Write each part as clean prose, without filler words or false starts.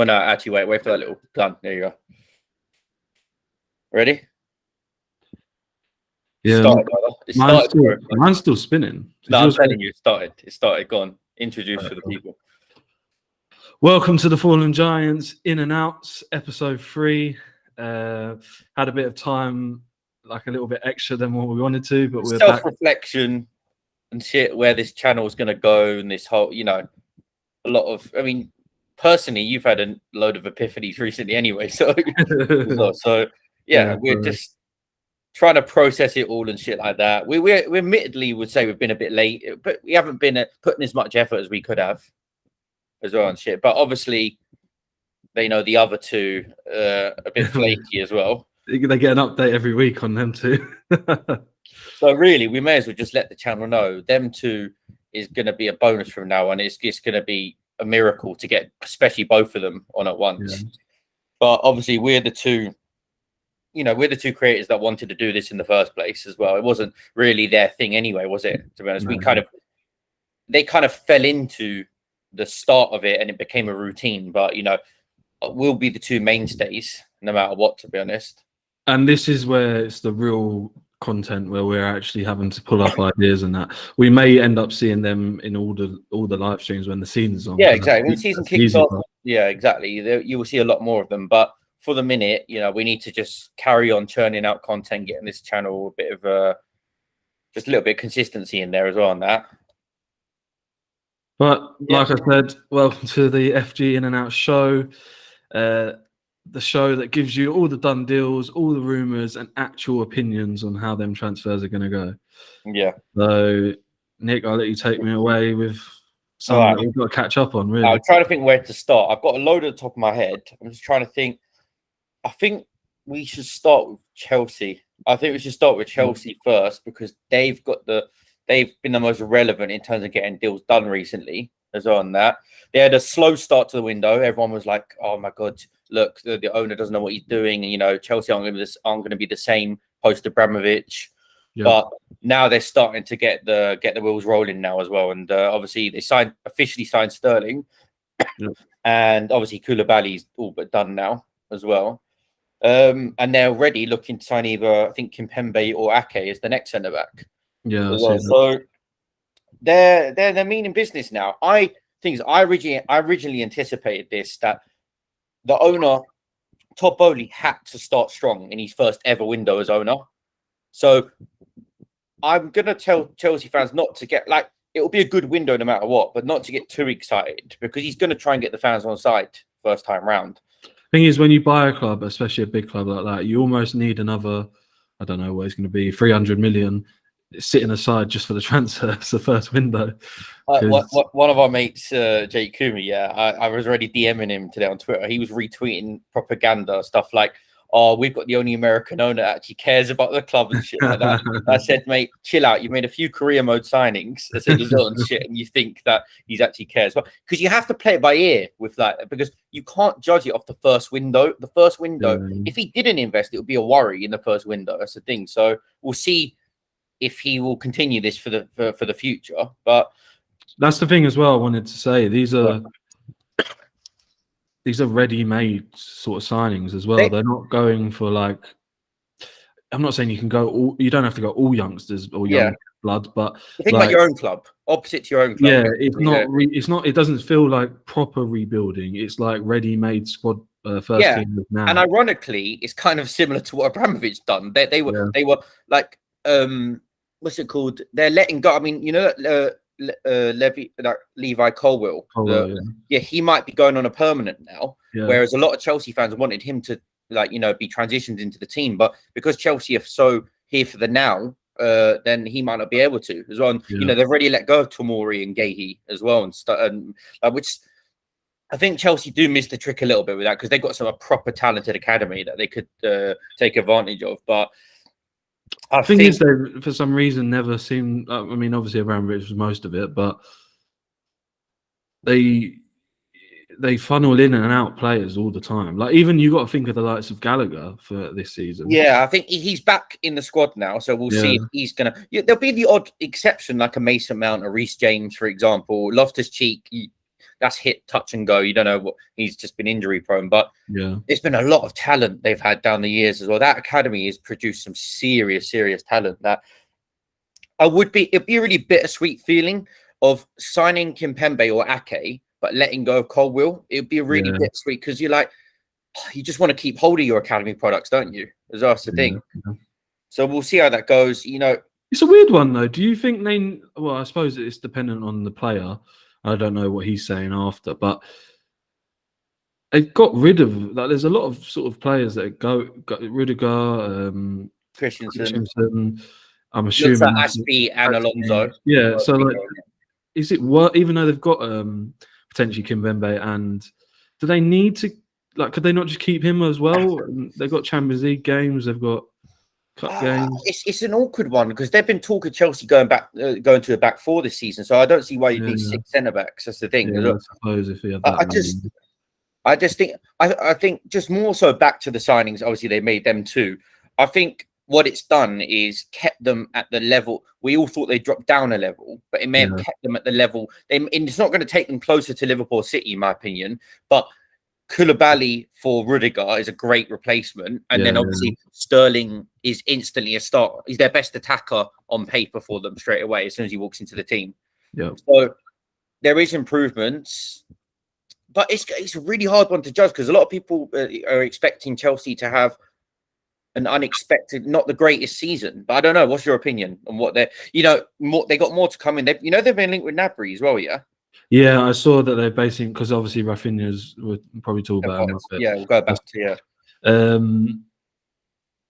Oh no, actually, wait for that little gun. There you go. Ready? Yeah, mine's still spinning. No, I'm telling you, it started. It started. Go on. Introduce for the people. Welcome to the Fallen Giants In and Outs, episode 3. Had a bit of time, like a little bit extra than what we wanted to, but we're self-reflection and shit. Where this channel is going to go, and this whole, a lot of. I mean, personally, you've had a load of epiphanies recently, anyway. So, we're just trying to process it all and shit like that. We admittedly would say we've been a bit late, but we haven't been putting as much effort as we could have as well and shit. But obviously, they know the other two a bit flaky as well. They get an update every week on them too. So really, we may as well just let the channel know them two is going to be a bonus from now on. It's going to be a miracle to get, especially both of them on at once. Yeah. But obviously, we're the two creators that wanted to do this in the first place as well. It wasn't really their thing anyway, was it? To be honest, no. They kind of fell into the start of it and it became a routine. But we'll be the two mainstays no matter what, to be honest. And this is where it's the real content where we're actually having to pull up ideas and that. We may end up seeing them in all the live streams when the season's on. Yeah, exactly. When the season kicks off, yeah, exactly. You will see a lot more of them. But for the minute, we need to just carry on churning out content, getting this channel a bit of just a little bit of consistency in there as well on that. But like I said, welcome to the FG In and Out show, the show that gives you all the done deals, all the rumors, and actual opinions on how them transfers are going to go. Yeah. So, Nick, I'll let you take me away with something that we've got to catch up on. Really, I'm trying to think where to start. I've got a load at the top of my head. I'm just trying to think. I think we should start with Chelsea. I think we should start with Chelsea first because they've been the most relevant in terms of getting deals done recently as well on that. They had a slow start to the window. Everyone was like, oh my God, look, the owner doesn't know what he's doing. And, Chelsea aren't going to be the same post Abramovich. Yeah. But now they're starting to get the wheels rolling now as well. And obviously they officially signed Sterling. Yeah. And obviously Koulibaly's all but done now as well. And they're already looking to sign either, I think, Kimpembe or Ake as the next centre back. Yeah. So they're meaning business now. I originally anticipated this, that the owner Todd Bowley had to start strong in his first ever window as owner. So I'm gonna tell Chelsea fans not to get it will be a good window no matter what, but not to get too excited because he's gonna try and get the fans on side first time round. Thing is, when you buy a club, especially a big club like that, you almost need another, I don't know what it's going to be, 300 million sitting aside just for the transfer. It's the first window. One of our mates, Jake Kumi, I was already DMing him today on Twitter. He was retweeting propaganda stuff like, "Oh, we've got the only American owner that actually cares about the club and shit like that." I said, "Mate, chill out. You made a few career mode signings as a result and shit, and you think that he's actually cares." But because you have to play it by ear with that, because you can't judge it off the first window. The first window, if he didn't invest, it would be a worry in the first window. That's the thing. So we'll see if he will continue this for the future. But that's the thing as well. I wanted to say these are ready-made sort of signings as well. They're not going for I'm not saying you can go you don't have to go all youngsters or young blood, but think about your own club, opposite to your own club. Yeah, it's not. It doesn't feel like proper rebuilding. It's like ready-made squad first team now. And ironically, it's kind of similar to what Abramovich done. They were like what's it called? They're letting go. I mean, Levi Colwill. He might be going on a permanent now. Yeah. Whereas a lot of Chelsea fans wanted him to be transitioned into the team, but because Chelsea are so here for the now, then he might not be able to as well. And, they've already let go of Tomori and Gahey as well, and which I think Chelsea do miss the trick a little bit with that because they've got some proper talented academy that they could take advantage of, but. The thing is, they for some reason never seem. I mean, obviously Abramovich was most of it, but they funnel in and out players all the time. Like even you got to think of the likes of Gallagher for this season. Yeah, I think he's back in the squad now, so we'll see if he's gonna. There'll be the odd exception, like a Mason Mount or Reece James, for example. Loftus-Cheek, that's hit touch and go. You don't know what he's just been injury prone, but Yeah. there's been a lot of talent they've had down the years as well. That academy has produced some serious talent. That it'd be a really bittersweet feeling of signing Kimpembe or Ake, but letting go of Colwill. It'd be a really bittersweet because you're like, you just want to keep hold of your academy products, don't you? That's the thing. Yeah. So we'll see how that goes. It's a weird one though. Do you think they? Well, I suppose it's dependent on the player. I don't know what he's saying after, but they got rid of there's a lot of sort of players that got Rudiger, Christensen. I'm Looks assuming like Aspie and Alonso. Yeah, so like, is it worth? Even though they've got potentially Kimpembe, and do they need to could they not just keep him as well? They've got Champions League games, they've got cup games. It's an awkward one because they've been talking Chelsea going to a back four this season, so I don't see why you need 6 centre backs. That's the thing. Yeah, I suppose if you have that. I think just more so back to the signings. Obviously, they made them too. I think what it's done is kept them at the level. We all thought they dropped down a level, but it may have kept them at the level. And it's not going to take them closer to Liverpool City, in my opinion. But Koulibaly for Rudiger is a great replacement. And then obviously Sterling is instantly a start. He's their best attacker on paper for them straight away as soon as he walks into the team. Yeah. So there is improvements. But it's a really hard one to judge because a lot of people are expecting Chelsea to have an unexpected, not the greatest season. But I don't know. What's your opinion on what they're, they got more to come in. They've been linked with Gnabry as well, yeah? Yeah, I saw that they're basing, because obviously Rafinha's, we'll probably talk about him a bit. Yeah, we'll go back to,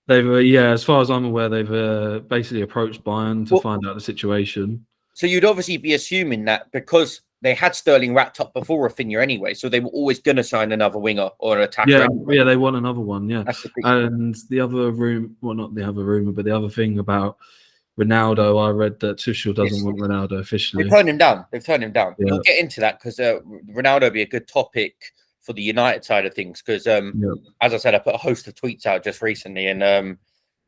They've, as far as I'm aware, they've basically approached Bayern to find out the situation. So you'd obviously be assuming that because they had Sterling wrapped up before Rafinha anyway, so they were always going to sign another winger or an attacker. Yeah, anyway. Yeah, they want another one. Yeah, that's the big and the other not the other rumor, but the other thing about Ronaldo, I read that Tuchel doesn't want Ronaldo officially. They've turned him down. Yeah. We'll get into that because Ronaldo would be a good topic for the United side of things. Because as I said, I put a host of tweets out just recently, and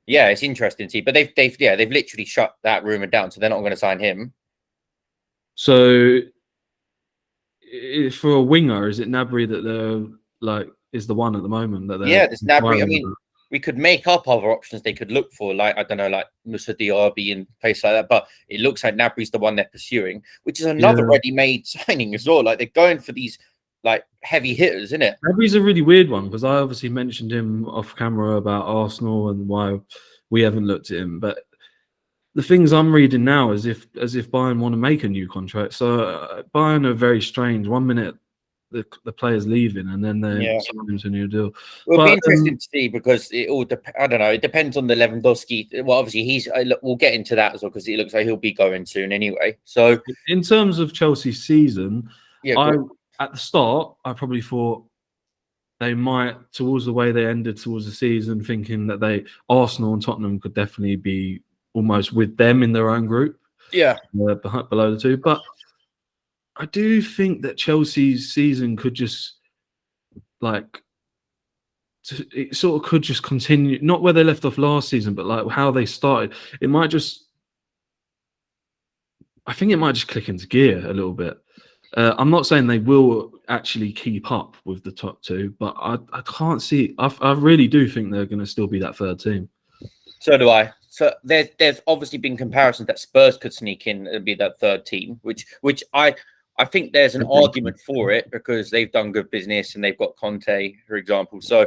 it's interesting to see. But they've literally shut that rumor down, so they're not going to sign him. So, for a winger, is it Gnabry that they're is the one at the moment that they're? Yeah, there's Gnabry. I mean, we could make up other options they could look for, like I don't know, like Moussa Diaby and place like that. But it looks like Gnabry's the one they're pursuing, which is another ready-made signing as well. Like they're going for these like heavy hitters, isn't it? Gnabry's a really weird one because I obviously mentioned him off camera about Arsenal and why we haven't looked at him, but the things I'm reading now is as if Bayern want to make a new contract. So Bayern are very strange. 1 minute the player's leaving, and then they sign him to a new deal. It'll be interesting to see because it all I don't know. It depends on the Lewandowski. Well, obviously we'll get into that as well because it looks like he'll be going soon anyway. So in terms of Chelsea's season, at the start I probably thought they might, towards the way they ended towards the season, thinking that Arsenal and Tottenham could definitely be almost with them in their own group. Yeah, below the two, but I do think that Chelsea's season could just it sort of could just continue, not where they left off last season, but like how they started. I think it might just click into gear a little bit. I'm not saying they will actually keep up with the top two, but I can't see. I really do think they're going to still be that third team. So do I. So there's obviously been comparisons that Spurs could sneak in and be that third team, which I think there's an argument for it because they've done good business and they've got Conte, for example. So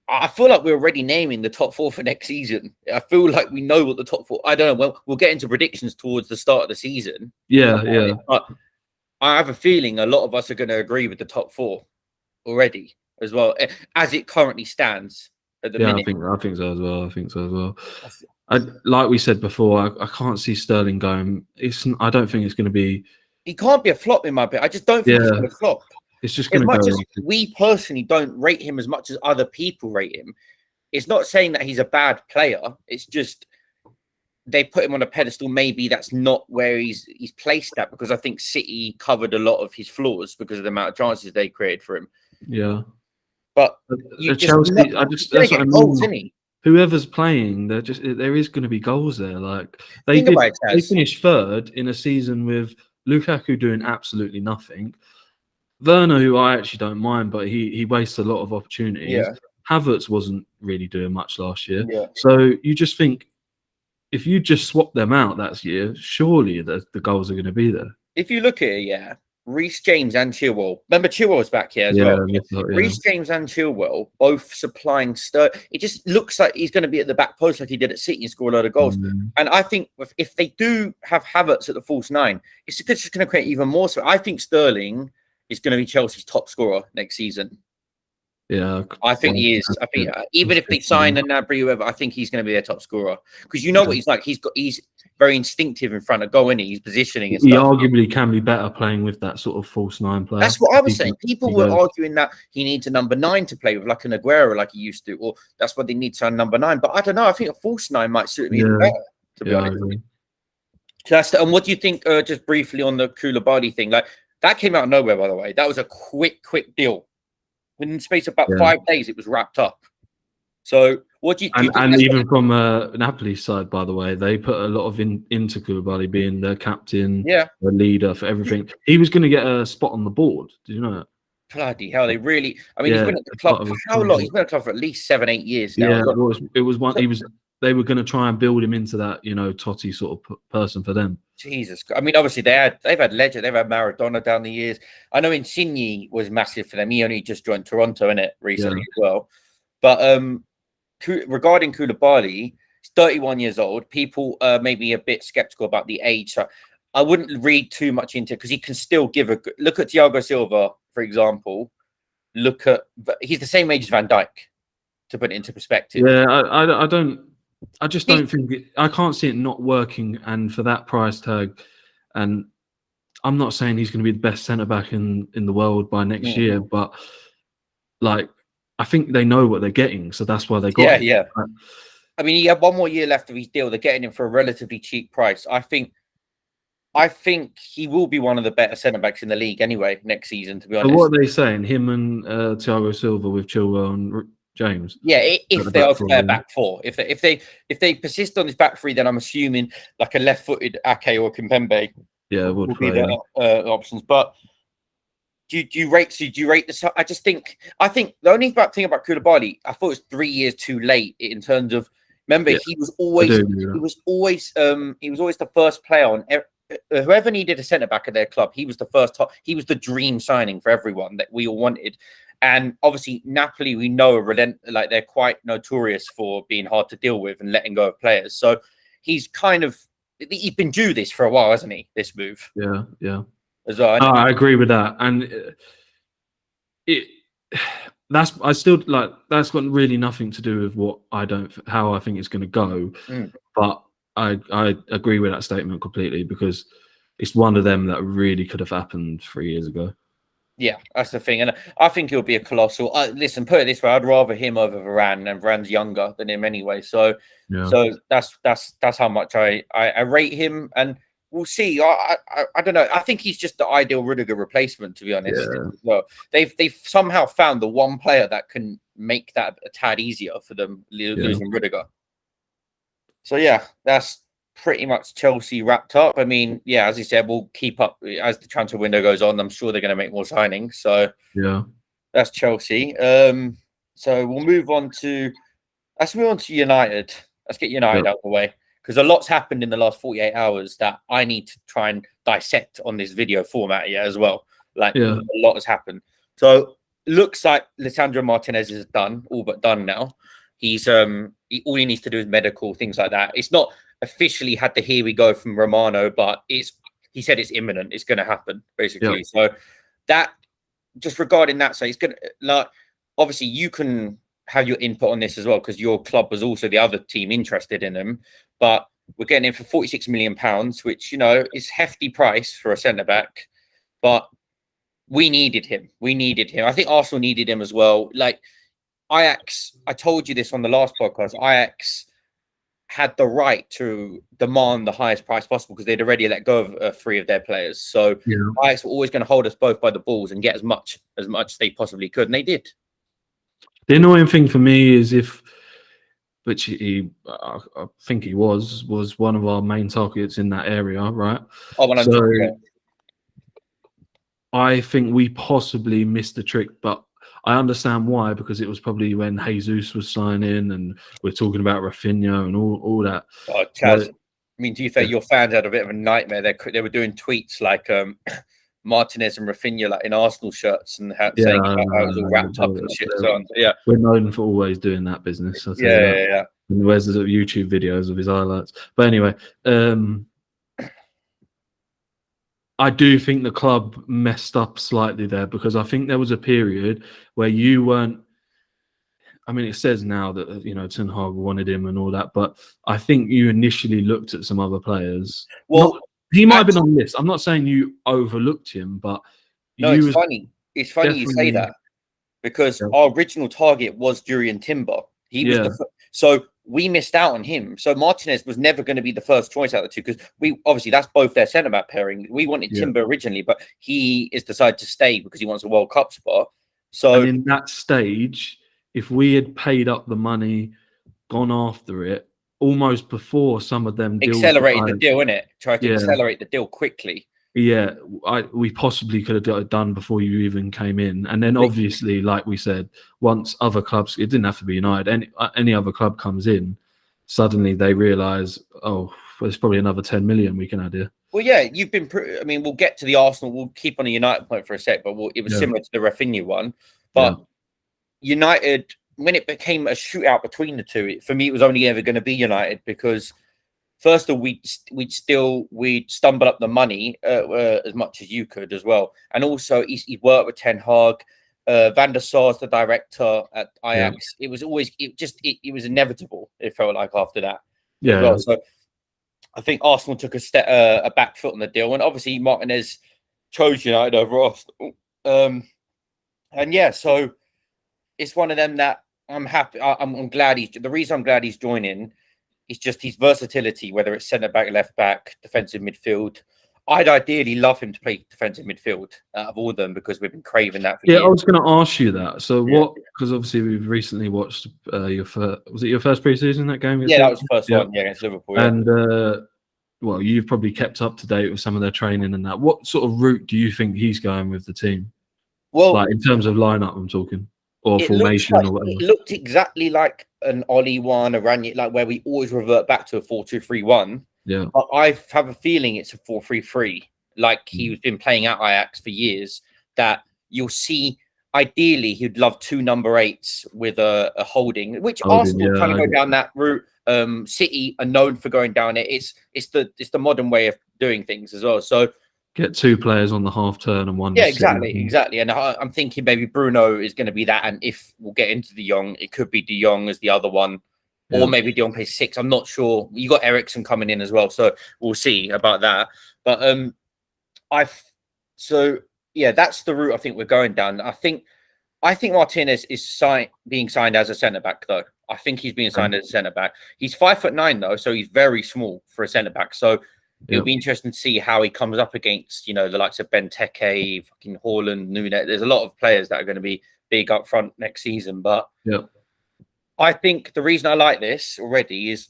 I feel like we're already naming the top four for next season. I feel like we know what the top four. I don't know. Well, we'll get into predictions towards the start of the season. Yeah. But I have a feeling a lot of us are going to agree with the top four already as well, as it currently stands at the minute. I think so as well. Like we said before, I can't see Sterling going. I don't think it's going to be. He can't be a flop in my opinion. I just don't think he's going to flop. It's just going to go. As much as we personally don't rate him as much as other people rate him, it's not saying that he's a bad player. It's just they put him on a pedestal. Maybe that's not where he's placed at because I think City covered a lot of his flaws because of the amount of chances they created for him. Yeah, but Chelsea, that's what I mean. Goals, isn't he? Whoever's playing, there is going to be goals there. Like they finished third in a season with Lukaku doing absolutely nothing. Werner, who I actually don't mind, but he wastes a lot of opportunities. Yeah. Havertz wasn't really doing much last year. Yeah. So you just think if you just swap them out that year, surely the goals are going to be there. If you look at it, yeah, Reece James and Chilwell. Remember, Chilwell's back here as well. Yeah. Reece James and Chilwell both supplying It just looks like he's going to be at the back post like he did at City and score a load of goals. And I think if they do have Havertz at the false nine, it's just going to create even more. So I think Sterling is going to be Chelsea's top scorer next season. Yeah, I think he is. I think even if they sign a Gnabry, whoever, I think he's going to be their top scorer because you know what he's like. He's very instinctive in front of goal, and he's positioning and stuff. He arguably can be better playing with that sort of false nine player. That's what I was saying. People were arguing that he needs a number 9 to play with, like an Aguero, like he used to, or that's what they need to number 9. But I don't know. I think a false 9 might suit me even better, to be honest. So and what do you think? Just briefly on the Koulibaly thing, like that came out of nowhere, by the way. That was a quick deal. Within the space of about 5 days, it was wrapped up. So, what do you think? And even from Napoli's side, by the way, they put a lot of into Koulibaly being the captain, the leader for everything. He was going to get a spot on the board. Did you know that? Bloody hell! They really. I mean, he's been at the club for how long? He's been at the club for at least 7-8 years now. Yeah, it was one. He was. They were going to try and build him into that, Totti sort of person for them. Jesus, I mean, obviously they've had legends. They've had Maradona down the years. I know Insigne was massive for them. He only just joined Toronto, innit, recently as well. But regarding Koulibaly, he's 31 years old. People may be a bit skeptical about the age, so I wouldn't read too much into it because he can still give a good look at Thiago Silva, for example. He's the same age as Van Dijk, to put it into perspective. Yeah, I just don't think I can't see it not working, and for that price tag, and I'm not saying he's going to be the best centre back in the world by next year, but like I think they know what they're getting, so that's why they got him. Yeah. I mean, he had 1 more year left of his deal. They're getting him for a relatively cheap price. I think he will be one of the better centre backs in the league anyway next season. To be honest, so what are they saying? Him and Thiago Silva with Chilwell and James. Yeah, if they are to play a back 4, if they persist on this back 3, then I'm assuming like a left-footed Ake or Kimpembe. Yeah, would be the options. But do you rate this? I think the only thing about Koulibaly, I thought it was 3 years too late in terms of. Remember, he was always the first player on. Whoever needed a centre back at their club, he was the first. He was the dream signing for everyone that we all wanted. And obviously, Napoli, we know, they're quite notorious for being hard to deal with and letting go of players. So he's been due this for a while, hasn't he? This move. Yeah. As well. I agree with that, and that's got really nothing to do with how I think it's going to go. But I agree with that statement completely because it's one of them that really could have happened 3 years ago. Yeah, that's the thing. And I think he'll be a colossal. Listen, put it this way, I'd rather him over Varane, and Varane's younger than him anyway. So that's how much I rate him, and we'll see. I don't know. I think he's just the ideal Rudiger replacement, to be honest. Yeah. Well, they've somehow found the one player that can make that a tad easier for them losing Rudiger. So yeah, that's pretty much Chelsea wrapped up. I mean, yeah, as you said, we'll keep up as the transfer window goes on. I'm sure they're going to make more signings. So yeah, that's Chelsea. So we'll move on to United. Let's get United out of the way because a lot's happened in the last 48 hours that I need to try and dissect on this video format as well. A lot has happened. So it looks like Lisandro Martinez is all but done now. He's all he needs to do is medical, things like that. It's not officially had the here we go from Romano, but he said it's imminent. It's going to happen, basically. So that, just regarding that, so it's going to, obviously you can have your input on this as well because your club was also the other team interested in him, but we're getting him for £46 million, which, is hefty price for a centre-back, but we needed him. I think Arsenal needed him as well. Ajax, I told you this on the last podcast, Ajax had the right to demand the highest price possible because they'd already let go of 3 of their players. So Ajax were always going to hold us both by the balls and get as much as they possibly could, and they did. The annoying thing for me is which I think he was one of our main targets in that area, right? Oh, I think we possibly missed the trick, but I understand why, because it was probably when Jesus was signing and we're talking about Rafinha and all that. Oh, So, Chaz, I mean, do you think your fans had a bit of a nightmare? They were doing tweets like Martinez and Rafinha like in Arsenal shirts and yeah, saying how it was all wrapped up and shit. So yeah, we're known for always doing that business. I'll tell you that. yeah. And where's the YouTube videos of his highlights? But anyway, I do think the club messed up slightly there, because I think there was a period where you weren't. I mean, it says now that Ten Hag wanted him and all that, but I think you initially looked at some other players. Well, He might have been on the list. I'm not saying you overlooked him, but no, you it's was funny. It's funny you say definitely. that because Yeah. our original target was Jurriën Timber. He was so we missed out on him. So Martinez was never going to be the first choice out of the two, because we obviously that's both their centre back pairing. We wanted Timber originally, but he is decided to stay because he wants a World Cup spot. So And in that stage, if we had paid up the money, gone after it almost before some of them deals, accelerated the deal, innit? Try to accelerate the deal quickly. Yeah, we possibly could have got it done before you even came in. And then obviously, like we said, once other clubs, it didn't have to be United, any other club comes in, suddenly they realise, oh, there's probably another 10 million we can add here. Well, yeah, you've been. I mean, we'll get to the Arsenal. We'll keep on a United point for a sec, but it was similar to the Rafinha one. But United, when it became a shootout between the two, for me, it was only ever going to be United, because first of all, we'd stumble up the money as much as you could as well, and also he worked with Ten Hag, Van der Sar's the director at Ajax. It was always it was inevitable. It felt like after that, as well. So I think Arsenal took a back foot on the deal, and obviously Martinez chose United over Arsenal. And yeah, so it's one of them that I'm happy. I'm glad the reason I'm glad he's joining. It's just his versatility, whether it's centre back, left back, defensive midfield. I'd ideally love him to play defensive midfield out of all of them, because we've been craving that for years. I was going to ask you that. So what? Because obviously we've recently watched your first. Was it your first pre-season that game? Yeah, that was the first one. Yeah, against Liverpool. Yeah. And well, you've probably kept up to date with some of their training and that. What sort of route do you think he's going with the team? Well, like in terms of lineup, I'm talking. Or formation or whatever. It looked exactly like an Oli one, a Ranić, like where we always revert back to a 4-2-3-1. Yeah. But I have a feeling it's a 4-3-3, like he's been playing at Ajax for years, that you'll see. Ideally, he'd love 2 number 8s with a holding, which Arsenal kind of go down that route. City are known for going down it. It's the modern way of doing things as well. So get 2 players on the half turn and one. Yeah, exactly. And I'm thinking maybe Bruno is going to be that. And if we'll get into De Jong, it could be De Jong as the other one, or maybe De Jong plays 6. I'm not sure. You got Eriksen coming in as well, so we'll see about that. But that's the route I think we're going down. I think Martinez is being signed as a centre back, though. I think he's being signed as a centre back. He's 5'9", though, so he's very small for a centre back. So it'll be interesting to see how he comes up against, the likes of Benteke, fucking Haaland, Nunes. There's a lot of players that are going to be big up front next season. But I think the reason I like this already is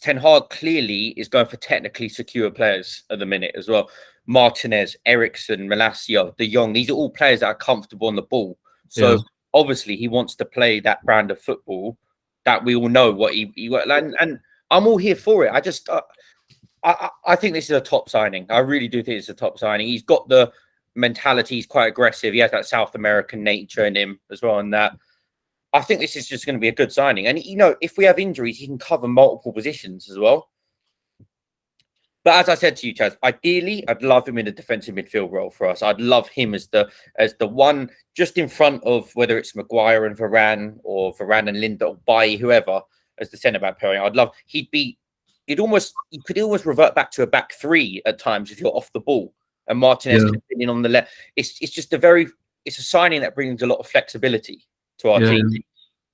Ten Hag clearly is going for technically secure players at the minute as well. Martinez, Eriksen, Malacia, De Jong. These are all players that are comfortable on the ball. So obviously he wants to play that brand of football that we all know what he and I'm all here for it. I just... I think this is a top signing. I really do think it's a top signing. He's got the mentality. He's quite aggressive. He has that South American nature in him as well. And that I think this is just going to be a good signing. And, if we have injuries, he can cover multiple positions as well. But as I said to you, Chaz, ideally, I'd love him in a defensive midfield role for us. I'd love him as the one just in front of whether it's Maguire and Varane or Varane and Linda or Bailly, whoever, as the centre-back pairing. I'd love... you could almost revert back to a back 3 at times if you're off the ball and Martinez in on the left. It's just it's a signing that brings a lot of flexibility to our team.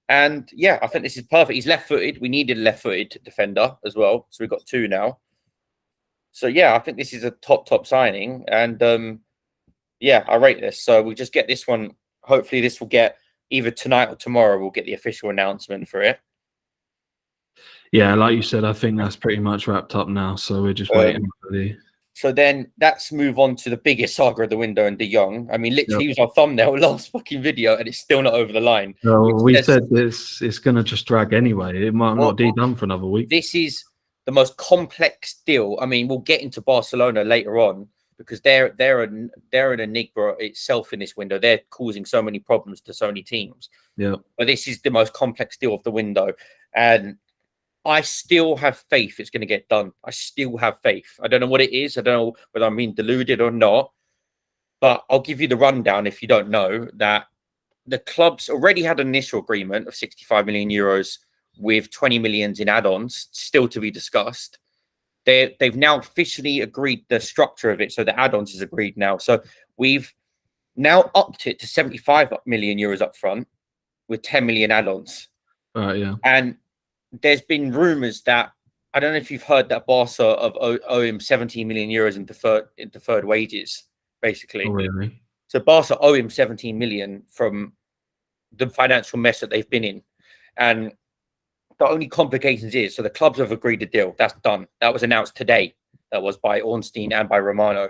And I think this is perfect. He's left-footed. We needed a left-footed defender as well, so we've got 2 now. So I think this is a top signing, and I rate this. So we'll just get this one. Hopefully, this will get either tonight or tomorrow. We'll get the official announcement for it. Yeah, like you said, I think that's pretty much wrapped up now. So we're just waiting for the So then let's move on to the biggest saga of the window and De Jong. I mean, literally, he was our thumbnail last fucking video, and it's still not over the line. Well, we said it's going to just drag anyway. It might not be done for another week. This is the most complex deal. I mean, we'll get into Barcelona later on because they're an enigma itself in this window. They're causing so many problems to so many teams. Yeah. But this is the most complex deal of the window, and I still have faith it's going to get done. I still have faith. I don't know what it is. I don't know whether I'm being deluded or not, but I'll give you the rundown if you don't know that the clubs already had an initial agreement of 65 million euros with 20 million in add-ons still to be discussed. They've now officially agreed the structure of it. So the add-ons is agreed now. So we've now upped it to 75 million euros up front with 10 million add-ons. Yeah. And there's been rumors that, I don't know if you've heard that Barca owe him 17 million euros in deferred wages, basically. Oh, really? So Barca owe him 17 million from the financial mess that they've been in. And the only complications is, so the clubs have agreed a deal. That's done. That was announced today. That was by Ornstein and by Romano.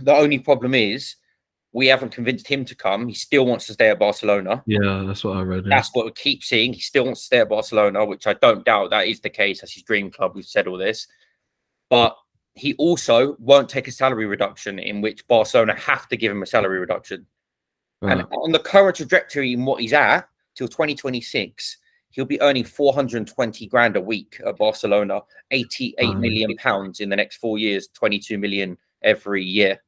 The only problem is we haven't convinced him to come. He still wants to stay at Barcelona. Yeah, that's what I read. Yeah. That's what we keep seeing. He still wants to stay at Barcelona, which I don't doubt that is the case. That's his dream club. We've said all this. But he also won't take a salary reduction in which Barcelona have to give him a salary reduction. Right. And on the current trajectory in what he's at till 2026, he'll be earning 420 grand a week at Barcelona, 88 million pounds in the next 4 years, 22 million every year.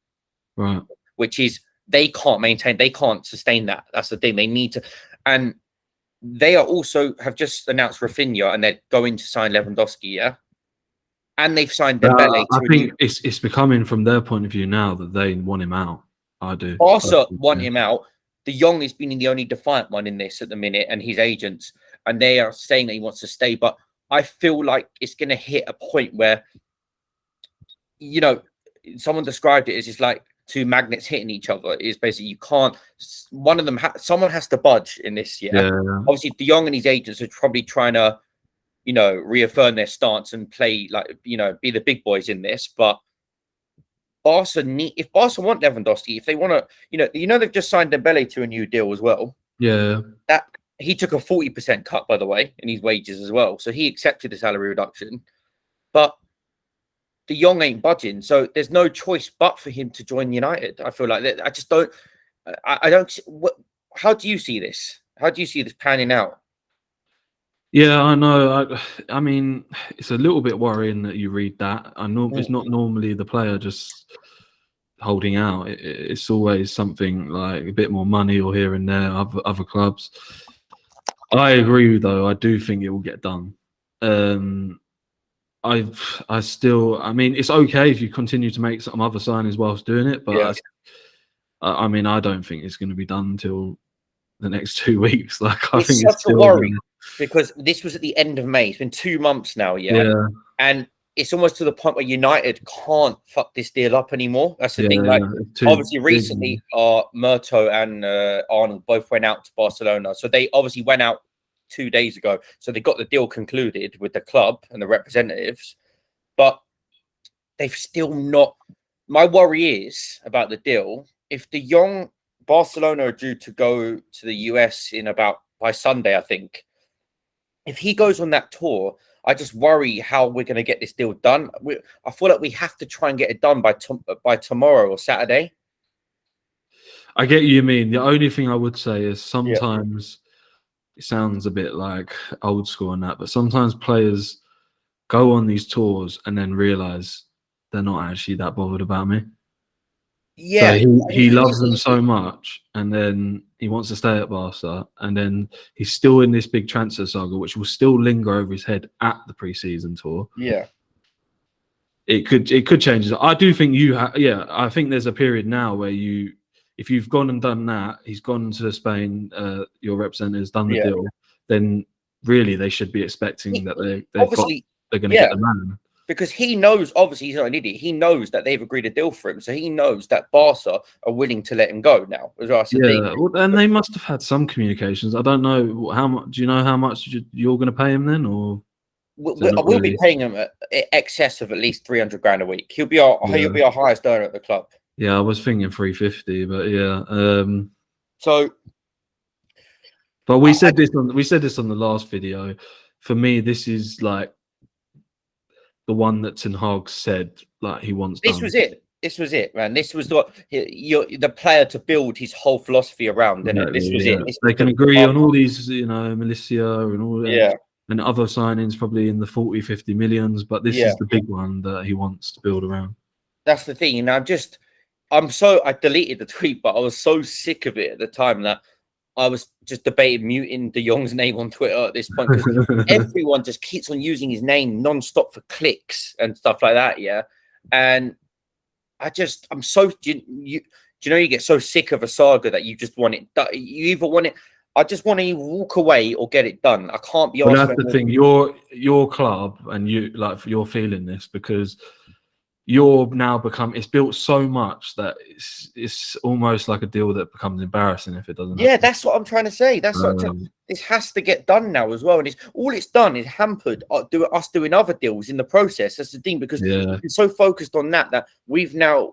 Right. Which is, they can't sustain that. That's the thing. They need to, and they are also have just announced Rafinha, and they're going to sign Lewandowski, yeah. And they've signed Dembele. I think it's becoming from their point of view now that they want him out. I do. Barca want him out. De Jong has been the only defiant one in this at the minute, and his agents, and they are saying that he wants to stay. But I feel like it's going to hit a point where, you know, someone described it as it's like two magnets hitting each other. Is basically you can't. One of them, someone has to budge in this year. Yeah. Obviously, De Jong and his agents are probably trying to, you know, reaffirm their stance and play like, you know, be the big boys in this. But Barca if Barca want Lewandowski, if they want to, you know, they've just signed Dembele to a new deal as well. Yeah. That he took a 40% cut, by the way, in his wages as well. So he accepted the salary reduction. But De Jong ain't budging, so there's no choice but for him to join United. I feel like that. I just don't. I don't. How do you see this? How do you see this panning out? Yeah, I know. I mean, it's a little bit worrying that you read that. I know it's not normally the player just holding out. It's always something like a bit more money or here and there, other clubs. I agree, though. I do think it will get done. I still, I mean, it's okay if you continue to make some other signings whilst doing it, but yeah. I mean, I don't think it's going to be done until the next 2 weeks. Like, I think it's still a worry because this was at the end of May. It's been 2 months now, yeah. And it's almost to the point where United can't fuck this deal up anymore. That's the thing. Like, obviously, recently, Murto and Arnold both went out to Barcelona, so they obviously went out 2 days ago. So they got the deal concluded with the club and the representatives, but they've still not. My worry is about the deal. If De Jong, Barcelona are due to go to the US by Sunday, I think. If he goes on that tour, I just worry how we're going to get this deal done. I feel like we have to try and get it done by tomorrow or Saturday. I get you mean. The only thing I would say is sometimes it sounds a bit like old school and that, but sometimes players go on these tours and then realize they're not actually that bothered about me. Yeah, so he loves them so much, and then he wants to stay at Barca, and then he's still in this big transfer saga, which will still linger over his head at the pre-season tour. Yeah, it could change. I do think I think there's a period now where if you've gone and done that, he's gone to Spain, your representative's done the deal, then really they should be expecting that they're going to get the man. Because he knows, obviously, he's not an idiot. He knows that they've agreed a deal for him. So he knows that Barca are willing to let him go now. And they must have had some communications. I don't know how much. Do you know how much you're going to pay him then? Or So not we'll be really. paying him excess of at least 300 grand a week. He'll be our highest earner at the club. Yeah, I was thinking 350, but yeah. So, but we said this on the last video. For me, this is like the one that Ten Hag said like he wants this done. was it. This was it, man. This was the player to build his whole philosophy around, didn't it? This was it. They can agree on all these, Milicia and all Yeah. and other signings probably in the 40, 50 millions, but this is the big one that he wants to build around. That's the thing. And I deleted the tweet, but I was so sick of it at the time that I was just debating muting De Jong's name on Twitter at this point, because everyone just keeps on using his name non-stop for clicks and stuff like that. Yeah. And I'm so, you get so sick of a saga that you just want it. You either want it. I just want to walk away or get it done. I can't be. But that's the thing. Your club, and you're feeling this because you're now it's built so much that it's almost like a deal that becomes embarrassing if it doesn't. Yeah, that's what I'm trying to say. This has to get done now as well, and it's done is hampered us doing other deals in the process. That's the thing, because we're so focused on that we've now,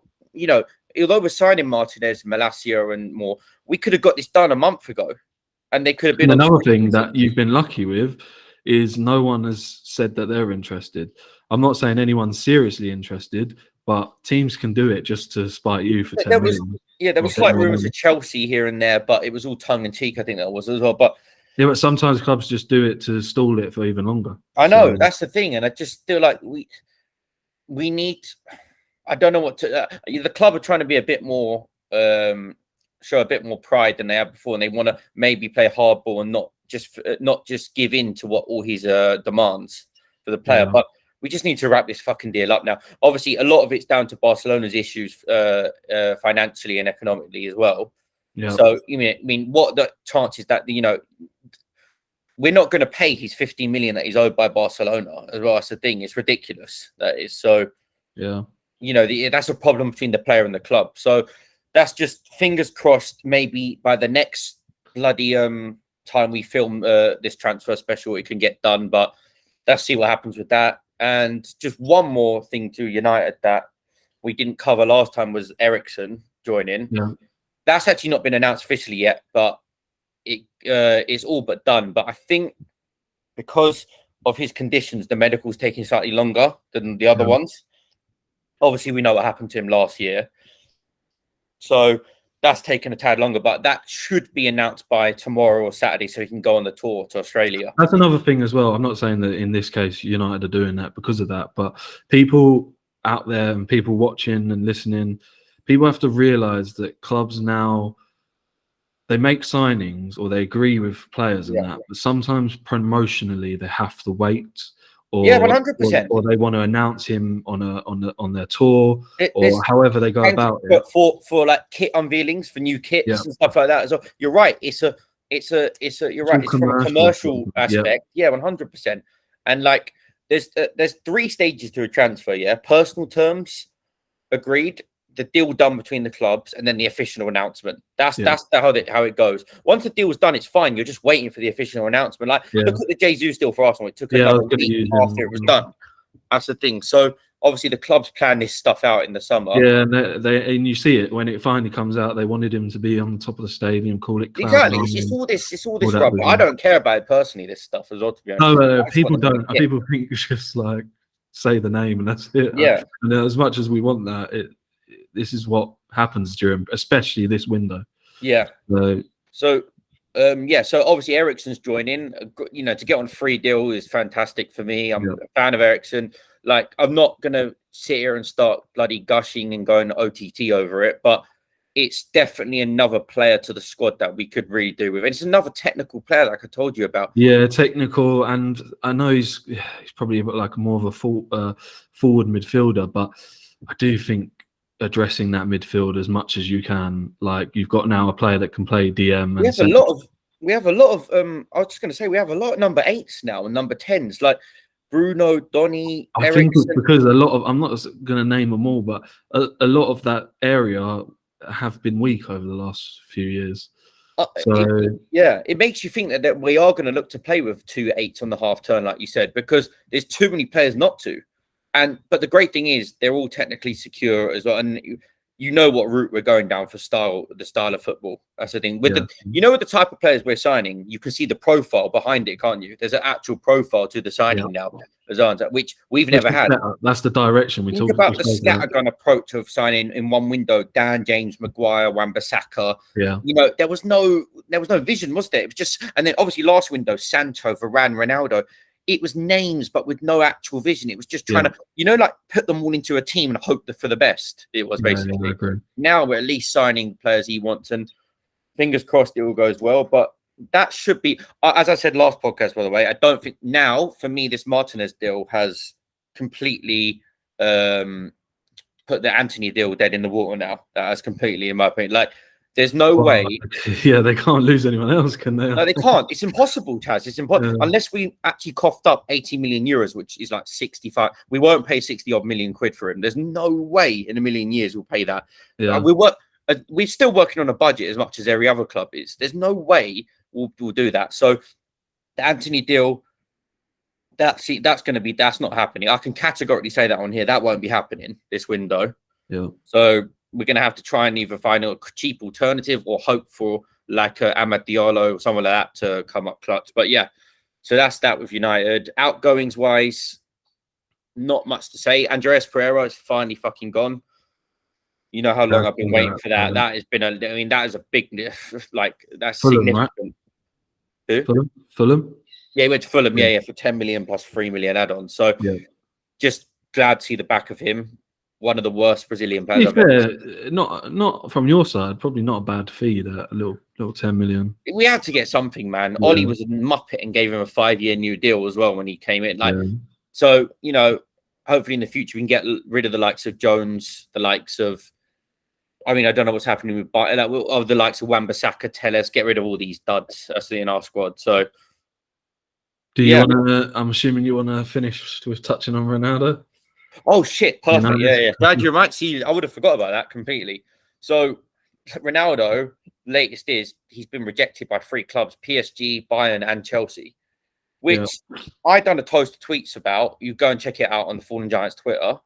although we're signing Martinez, Malacia, and more, we could have got this done a month ago, and they could have been. And another thing that you've been lucky with is no one has said that they're interested. I'm not saying anyone's seriously interested, but teams can do it just to spite you for 10 million. Yeah, there was slight rumours of Chelsea here and there, but it was all tongue in cheek. I think that was as well. But but sometimes clubs just do it to stall it for even longer. I know that's the thing, and I just feel like we need. I don't know what to. The club are trying to be a bit more, show a bit more pride than they have before, and they want to maybe play hardball and not just give in to what all his demands for the player, but. We just need to wrap this fucking deal up now. Obviously, a lot of it's down to Barcelona's issues financially and economically as well. Yeah. So, I mean, what are the chances that, we're not going to pay his 15 million that he's owed by Barcelona as well? That's the thing. It's ridiculous. That is. So, yeah, that's a problem between the player and the club. So that's just fingers crossed. Maybe by the next bloody time we film this transfer special, it can get done. But let's see what happens with that. And just one more thing to United that we didn't cover last time was Eriksen joining. Yeah. That's actually not been announced officially yet, but it's all but done. But I think because of his conditions, the medical's taking slightly longer than the other ones. Obviously, we know what happened to him last year. So that's taken a tad longer, but that should be announced by tomorrow or Saturday so he can go on the tour to Australia. That's another thing as well. I'm not saying that in this case United are doing that because of that, but people out there and people watching and listening, people have to realise that clubs now, they make signings or they agree with players and that, but sometimes promotionally they have to wait. Or, 100%. Or they want to announce him on their tour, or however they go about it. For like kit unveilings for new kits and stuff like that as well. You're right. You're right. It's from a commercial aspect. 100%. And like, there's 3 stages to a transfer. Yeah, personal terms agreed, the deal done between the clubs, and then the official announcement. That's how it goes. Once the deal's done, it's fine. You're just waiting for the official announcement. Like, look at the Jesus deal for Arsenal. It took another week after it was done. That's the thing. So obviously the clubs plan this stuff out in the summer. Yeah, and you see it when it finally comes out. They wanted him to be on the top of the stadium, call it exactly. It's all this rubbish. I don't care about it personally. This stuff as well. To be honest, no, people don't. People think it's just like say the name and that's it. Yeah, and as much as we want that, this is what happens during, especially this window. Yeah. So obviously Eriksen's joining. To get on free deal is fantastic for me. I'm a fan of Eriksen. Like, I'm not gonna sit here and start bloody gushing and going OTT over it, but it's definitely another player to the squad that we could really do with. And it's another technical player, like I told you about. Yeah, technical, and I know he's probably like more of a forward midfielder, but I do think addressing that midfield as much as you can. Like, you've got now a player that can play DM. We have a lot of. I was just going to say we have a lot of number 8s now and number 10s, like Bruno, Donny, I think it's because a lot of, I'm not going to name them all, but a lot of that area have been weak over the last few years. So it makes you think that we are going to look to play with 2 8s on the half turn, like you said, because there's too many players not to. But the great thing is they're all technically secure as well, and you know what route we're going down for the style of football. That's the thing. With the type of players we're signing, you can see the profile behind it, can't you? There's an actual profile to the signing now, which we've never had. That's the direction we talk about. The scattergun approach of signing in one window: Dan, James, Maguire, Wan-Bissaka. Yeah, there was no vision, was there? It was just, and then obviously last window: Sancho, Varane, Ronaldo. It was names, but with no actual vision. It was just trying to, like put them all into a team and hope for the best. It was basically. Now we're at least signing players he wants, and fingers crossed it all goes well. But that should be, as I said last podcast, by the way, I don't think now, for me, this Martinez deal has completely put the Anthony deal dead in the water now. That has completely, in my opinion, like, there's no way. Yeah, they can't lose anyone else, can they? No, they can't. It's impossible, Chaz. It's impossible unless we actually coughed up 80 million euros, which is like 65. We won't pay 60 odd million quid for him. There's no way in a million years we'll pay that. Yeah. We're still working on a budget as much as every other club is. There's no way we'll do that. So the Anthony deal, that's not happening. I can categorically say that on here. That won't be happening this window. Yeah. So we're going to have to try and either find a cheap alternative or hope for like Amad Diallo or someone like that to come up clutch. But yeah, so that's that with United. Outgoings wise, not much to say. Andreas Pereira is finally fucking gone. You know how long I've been waiting for that. That has been that is a big, like, that's Fulham, significant. Right? Who? Fulham? Yeah, he went to Fulham, yeah, for 10 million plus 3 million add-ons. So just glad to see the back of him. One of the worst Brazilian players I've ever seen. Not from your side, probably not a bad fee, that a little 10 million. We had to get something, man. Yeah. Ollie was a muppet and gave him a 5-year new deal as well when he came in. So, hopefully in the future we can get rid of the likes of Jones, the likes of, I don't know what's happening with the likes of Wan-Bissaka, Telles, get rid of all these duds in our squad. So, do you want to? I'm assuming you want to finish with touching on Ronaldo. Oh shit! Perfect. Yeah. Glad you might see. I would have forgot about that completely. So, Ronaldo, latest is he's been rejected by 3 clubs: PSG, Bayern, and Chelsea. Which I done a toast of tweets about. You go and check it out on the Fallen Giants Twitter.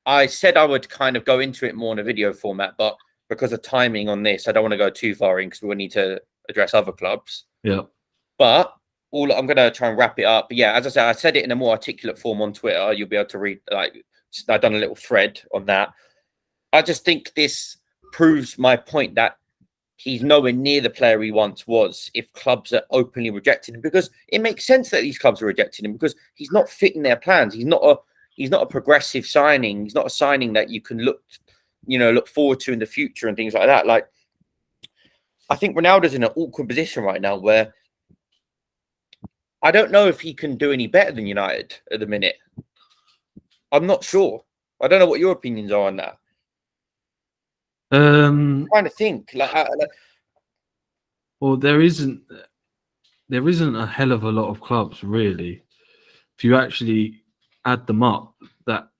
I said I would kind of go into it more in a video format, but because of timing on this, I don't want to go too far in because we need to address other clubs. Yeah. But I'm going to try and wrap it up. But yeah, as I said it in a more articulate form on Twitter. You'll be able to read, I've done a little thread on that. I just think this proves my point that he's nowhere near the player he once was if clubs are openly rejecting him, because it makes sense that these clubs are rejecting him because he's not fitting their plans. He's not a progressive signing. He's not a signing that you can look forward to in the future and things like that. Like, I think Ronaldo's in an awkward position right now where I don't know if he can do any better than United at the minute. I'm not sure. I don't know what your opinions are on that. I'm trying to think. Well, there isn't a hell of a lot of clubs, really, if you actually add them up, that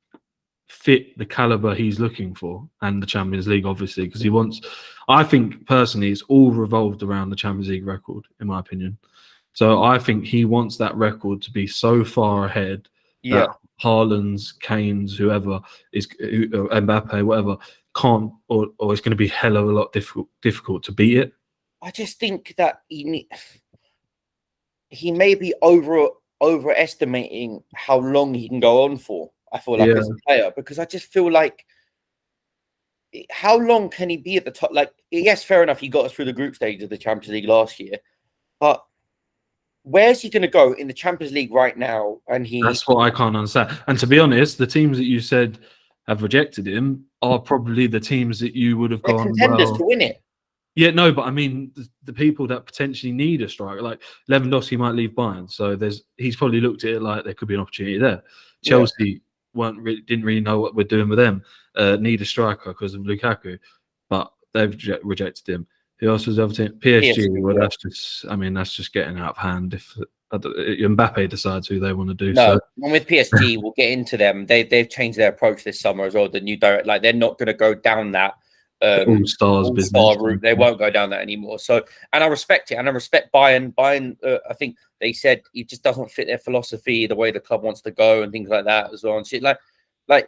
fit the caliber he's looking for, and the Champions League, obviously, because I think personally it's all revolved around the Champions League record, in my opinion. So I think he wants that record to be so far ahead that Haaland's, Kane's, whoever is, Mbappe, whatever, can't, or it's going to be hell of a lot difficult to beat it. I just think that he may be overestimating how long he can go on for. I feel like as a player, because I just feel like, how long can he be at the top? Like, yes, fair enough, he got us through the group stage of the Champions League last year, but where's he going to go in the Champions League right now? That's what I can't understand. And to be honest, the teams that you said have rejected him are probably the teams that you would have gone contenders to win it. Yeah, no, but I mean the people that potentially need a striker, like Lewandowski might leave Bayern, so he's probably looked at it like there could be an opportunity there. Chelsea didn't really know what we're doing with them. Need a striker because of Lukaku, but they've rejected him. Who else was the other team? PSG. Well, that's just getting out of hand. If Mbappe decides who they want to do. No, and with PSG, we'll get into them. They've changed their approach this summer as well. The new they're not going to go down that All stars business. all-star route. They won't go down that anymore. So, and I respect it, and I respect Bayern. Bayern, I think they said it just doesn't fit their philosophy, the way the club wants to go, and things like that as well. And shit, like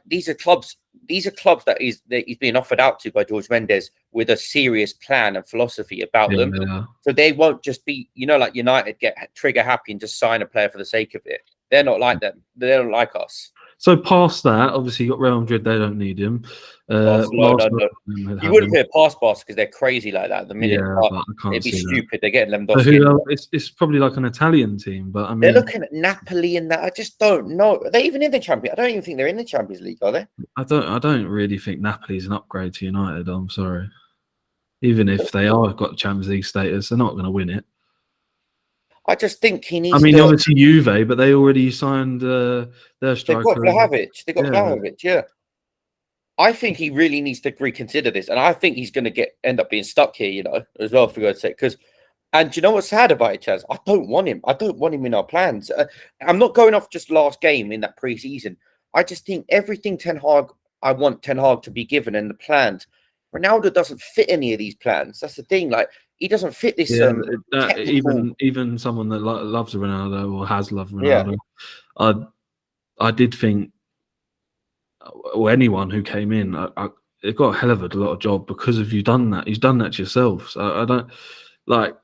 these are clubs that he's being offered out to by George Mendes with a serious plan and philosophy about them. Yeah. So they won't just be, like United get trigger happy and just sign a player for the sake of it. They're not like them. They're not like us. So past that, obviously you got Real Madrid. They don't need him. Barcelona, you wouldn't put it past Barca because they're crazy like that. The minute, but I can't it'd be see stupid. that. They're getting Lewandowski. It's probably like an Italian team, but I mean they're looking at Napoli and that. I just don't know. Are they even in the Champions? I don't even think they're in the Champions League, are they? I don't really think Napoli's an upgrade to United. I'm sorry. Even if they are got Champions League status, they're not going to win it. I just think he needs. I mean, obviously Juve, but they already signed their striker. They've got Vlahovic. Yeah. I think he really needs to reconsider this, and I think he's going to end up being stuck here, as well, for God's sake. And do you know what's sad about it, Chaz? I don't want him. I don't want him in our plans. I'm not going off just last game in that pre-season. I just think everything I want Ten Hag to be given in the plans. Ronaldo doesn't fit any of these plans. That's the thing. Like, he doesn't fit this. Even someone that loves Ronaldo or has loved Ronaldo, I did think, or anyone who came in, it got a hell of a lot of job because of you done that. He's done that to yourself. So I don't like.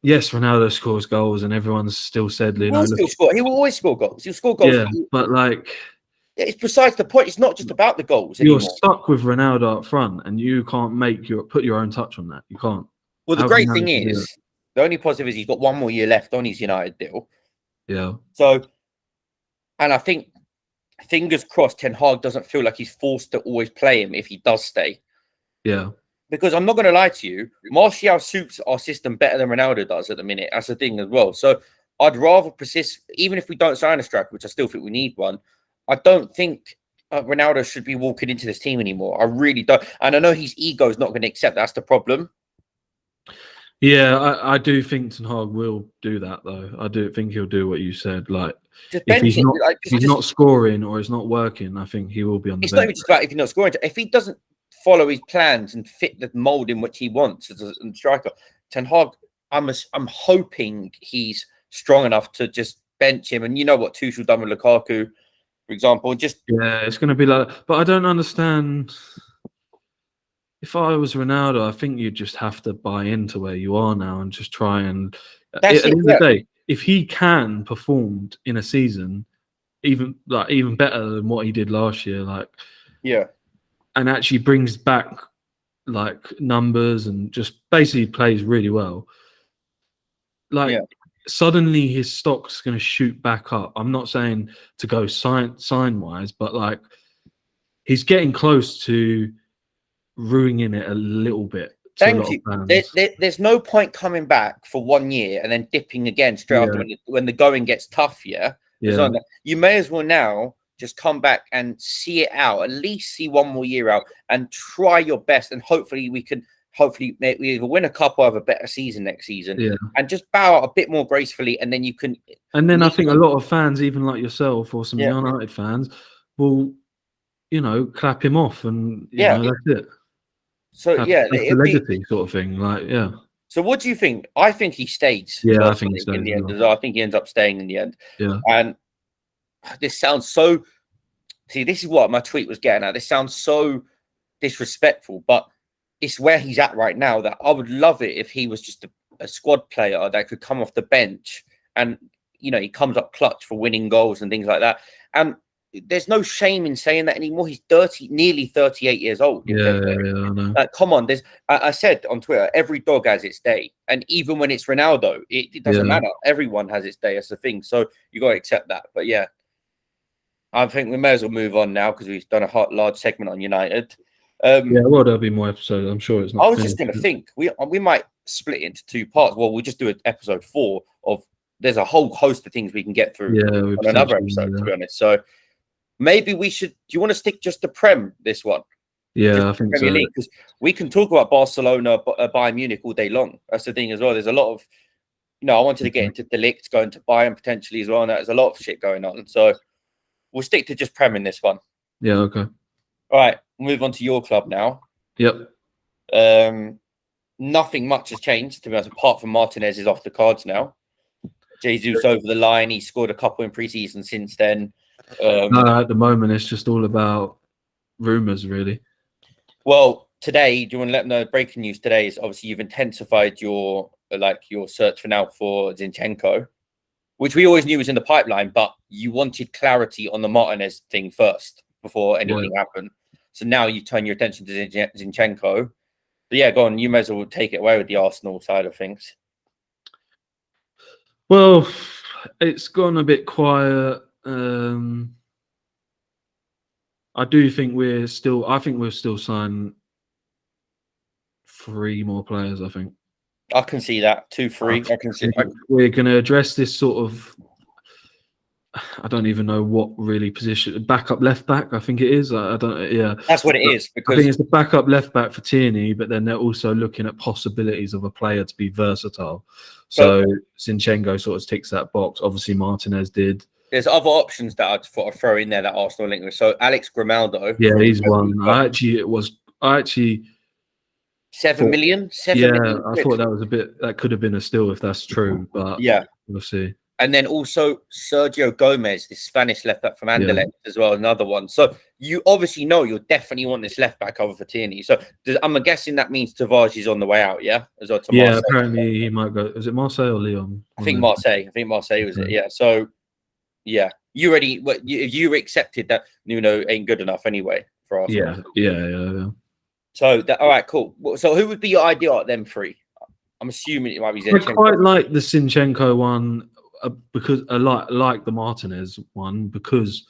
Yes, Ronaldo scores goals, and everyone's still said, He will always score goals. He'll score goals. Yeah, but like. It's besides the point. It's not just about the goals You're anymore. stuck with Ronaldo up front, and you can't put your own touch on that. You can't. Well, the great thing is, the only positive is he's got one more year left on his United deal. Yeah. So, and I think, fingers crossed, Ten Hag doesn't feel like he's forced to always play him if he does stay. Yeah. Because I'm not going to lie to you, Martial suits our system better than Ronaldo does at the minute. That's the thing as well. So I'd rather persist, even if we don't sign a striker, which I still think we need one. I don't think Ronaldo should be walking into this team anymore. I really don't. And I know his ego is not going to accept that's the problem. Yeah, I do think Ten Hag will do that, though. I do think he'll do what you said. Like, if he's not scoring or it's not working, I think he will be on the bench. It's not even just about if he's not scoring. If he doesn't follow his plans and fit the mold in which he wants as a striker, Ten Hag, I'm hoping he's strong enough to just bench him. And you know what Tuchel done with Lukaku, for example. It's going to be like, but I don't understand. If I was Ronaldo, I think you'd just have to buy into where you are now and just try and. At the end of the day, if he can perform in a season, even better than what he did last year, and actually brings back like numbers and just basically plays really well, suddenly his stock's going to shoot back up. I'm not saying to go sign wise, but like he's getting close to ruining it a little bit. Thank you. There's no point coming back for 1 year and then dipping again straight after when the going gets tough. You may as well now just come back and see it out. At least see 1 more year out and try your best. And hopefully we either win a cup or have a better season next season. And just bow out a bit more gracefully, and then you can. And then I think a lot of fans, even like yourself or some United fans, will, clap him off, and that's it. So that's the legacy sort of thing. So what do you think? I think he stays. Yeah, I think he stays in the end. I think he ends up staying in the end. Yeah. And this sounds so. See, this is what my tweet was getting at. This sounds so disrespectful, but it's where he's at right now. That I would love it if he was just a squad player that could come off the bench and he comes up clutch for winning goals and things like that. And there's no shame in saying that anymore. He's nearly 38 years old. I know. Come on, I said on Twitter, every dog has its day, and even when it's Ronaldo, it doesn't matter. Everyone has its day. That's the thing. So you got to accept that. But yeah, I think we may as well move on now because we've done a large segment on United. There'll be more episodes. I'm sure it's not. I was just going to think we might split it into 2 parts. Well, we'll just do an episode 4 of. There's a whole host of things we can get through on another episode. To be honest, so. Maybe we should. Do you want to stick just to Prem this one? Yeah, I think Premier so. Because we can talk about Barcelona, Bayern Munich all day long. That's the thing as well. There's a lot of, I wanted to get into De Ligt, going to Bayern potentially as well. And there's a lot of shit going on. So we'll stick to just Prem in this one. Yeah. Okay. All right. We'll move on to your club now. Yep. Nothing much has changed, to be honest, apart from Martinez is off the cards now. Jesus over the line. He scored a couple in preseason since then. No, at the moment, it's just all about rumours, really. Well, today, do you want to let them know? Breaking news today is obviously you've intensified your search for now for Zinchenko, which we always knew was in the pipeline, but you wanted clarity on the Martinez thing first before anything happened. So now you turn your attention to Zinchenko. But yeah, go on. You may as well take it away with the Arsenal side of things. Well, it's gone a bit quiet. I do think we're still. I think we'll still sign 3 more players. I think I can see that 2, 3. I can see. We're going to address this sort of. I don't even know what really position. Backup left back, I think it is. I don't. Yeah, that's what it is. Because I think it's the backup left back for Tierney, but then they're also looking at possibilities of a player to be versatile. So Zinchenko sort of ticks that box. Obviously, Martinez did. There's other options that I'd sort of throw in there that Arsenal link with. So Alex Ronaldo. Yeah, he's one. I actually 7 million. 7 million. I thought that was a bit. That could have been a steal if that's true, but yeah, we'll see. And then also Sergio Gomez, this Spanish left back from Anderlecht as well, another one. So you obviously know you'll definitely want this left back over for Tierney. So I'm guessing that means Tavares is on the way out, yeah? As well to Marseille. Apparently he might go. Is it Marseille or Lyon? I think Marseille was it, yeah. So yeah, you accepted that Nuno ain't good enough anyway for Arsenal. Yeah. So all right, cool. So who would be your ideal at them 3? I'm assuming it might be Zinchenko. I quite like the Zinchenko one. Because I like the Martinez one because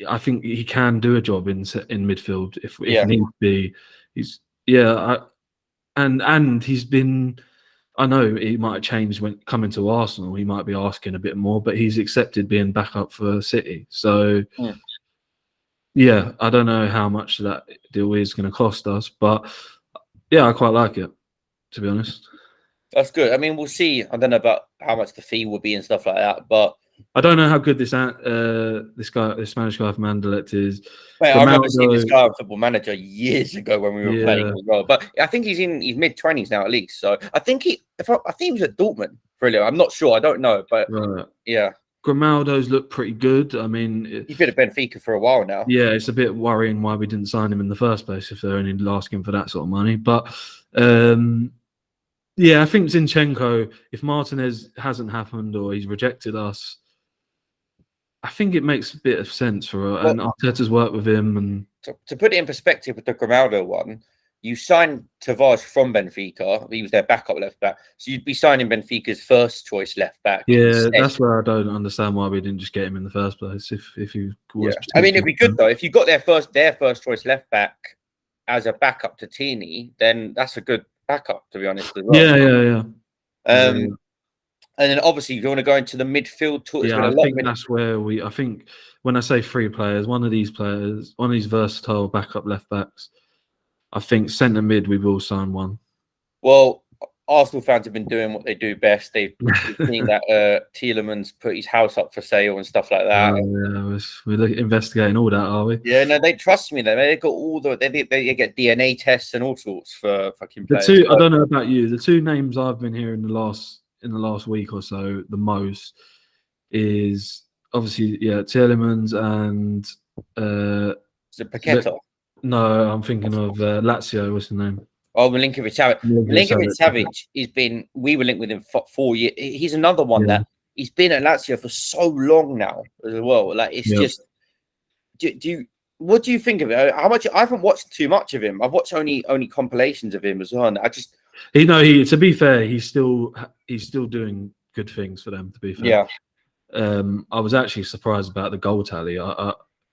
I think he can do a job in midfield if need be. And he's been. I know he might have changed when coming to Arsenal. He might be asking a bit more, but he's accepted being backup for City. So yeah, I don't know how much that deal is going to cost us, but yeah, I quite like it, to be honest. That's good. I mean, we'll see. I don't know about how much the fee will be and stuff like that, but I don't know how good this Spanish guy from Anderlecht is. Mate, I remember seeing this guy on Football Manager years ago when we were playing as well. But I think he's in his mid-20s now at least. So I think he was at Dortmund for a little. I'm not sure. I don't know, but yeah. Grimaldo's looked pretty good. I mean, he's been at Benfica for a while now. Yeah, it's a bit worrying why we didn't sign him in the first place if they're only asking for that sort of money. But yeah, I think Zinchenko, if Martinez hasn't happened or he's rejected us, I think it makes a bit of sense and Arteta's worked with him. And to put it in perspective with the Grimaldo one, you signed Tavares from Benfica. He was their backup left back. So you'd be signing Benfica's first choice left back. Yeah, that's where I don't understand why we didn't just get him in the first place. If he was, I mean, it'd be good though. If you got their first choice left back as a backup to Tierney, then that's a good backup, to be honest, as well. Yeah. And then obviously, if you want to go into the midfield tour, I think that's where I think when I say 3 players, one of these versatile backup left backs, I think centre mid we will sign one. Well, Arsenal fans have been doing what they do best. They've seen that Tielemans put his house up for sale and stuff like that. We're investigating all that, are we? Yeah, no, they trust me. They got all they get DNA tests and all sorts for fucking players. I don't know about you. The 2 names I've been hearing in the last week or so the most is obviously Tielemans and is it Paqueta? No, I'm thinking of Lazio. What's his name? Oh, Milinkovic-Savic. Milinkovic-Savic we were linked with him for 4 years. He's another one that he's been at Lazio for so long now as well. Like it's just. What do you think of it? How much? I haven't watched too much of him. I've watched only compilations of him as well. And I just. To be fair, he's still doing good things for them. To be fair, I was actually surprised about the goal tally.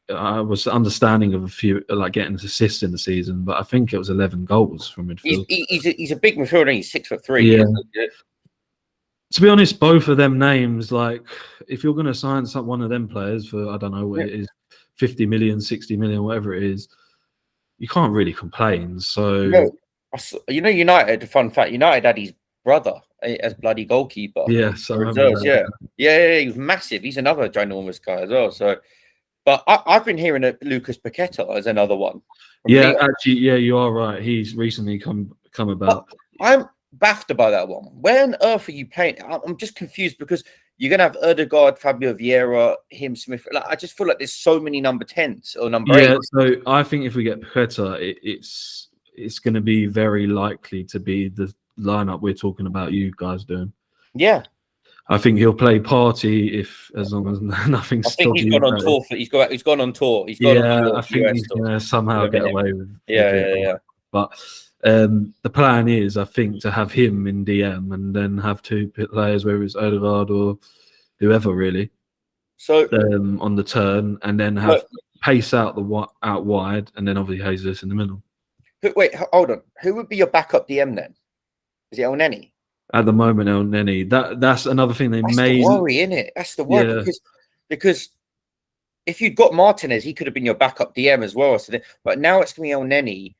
I was understanding of a few like getting assists in the season, but I think it was 11 goals from midfield. He's a big midfielder. He's 6'3". Yeah. To be honest, both of them names, like if you're going to sign one of them players for I don't know what it is, 50 million, 60 million, whatever it is, you can't really complain. So United. Fun fact: United had his brother as bloody goalkeeper. Yeah, so yeah, he was massive. He's another ginormous guy as well. So. But I've been hearing that Lucas Paqueta as another one. Yeah, actually, yeah, you are right. He's recently come about. But I'm baffed about that one. Where on earth are you playing? I'm just confused because you're gonna have Odegaard, Fabio Vieira, him, Smith. Like, I just feel like there's so many number 10s or number 8s. So I think if we get Paqueta, it's going to be very likely to be the lineup we're talking about you guys doing. Yeah. I think he'll play Party as long as nothing's I think he's gone on tour. He's gone on tour. He's gone on tour. I think he's going to somehow get away with. Yeah. But the plan is, I think, to have him in DM and then have two players, whether it's Odegaard or whoever, really. So on the turn, and then have pace out wide, and then obviously Jesus in the middle. Wait, hold on. Who would be your backup DM then? Is it El Neni? At the moment, El Neni. That's another thing That's the worry, isn't it? That's the worry because if you'd got Martinez, he could have been your backup DM as well. But now it's going to be El Neni.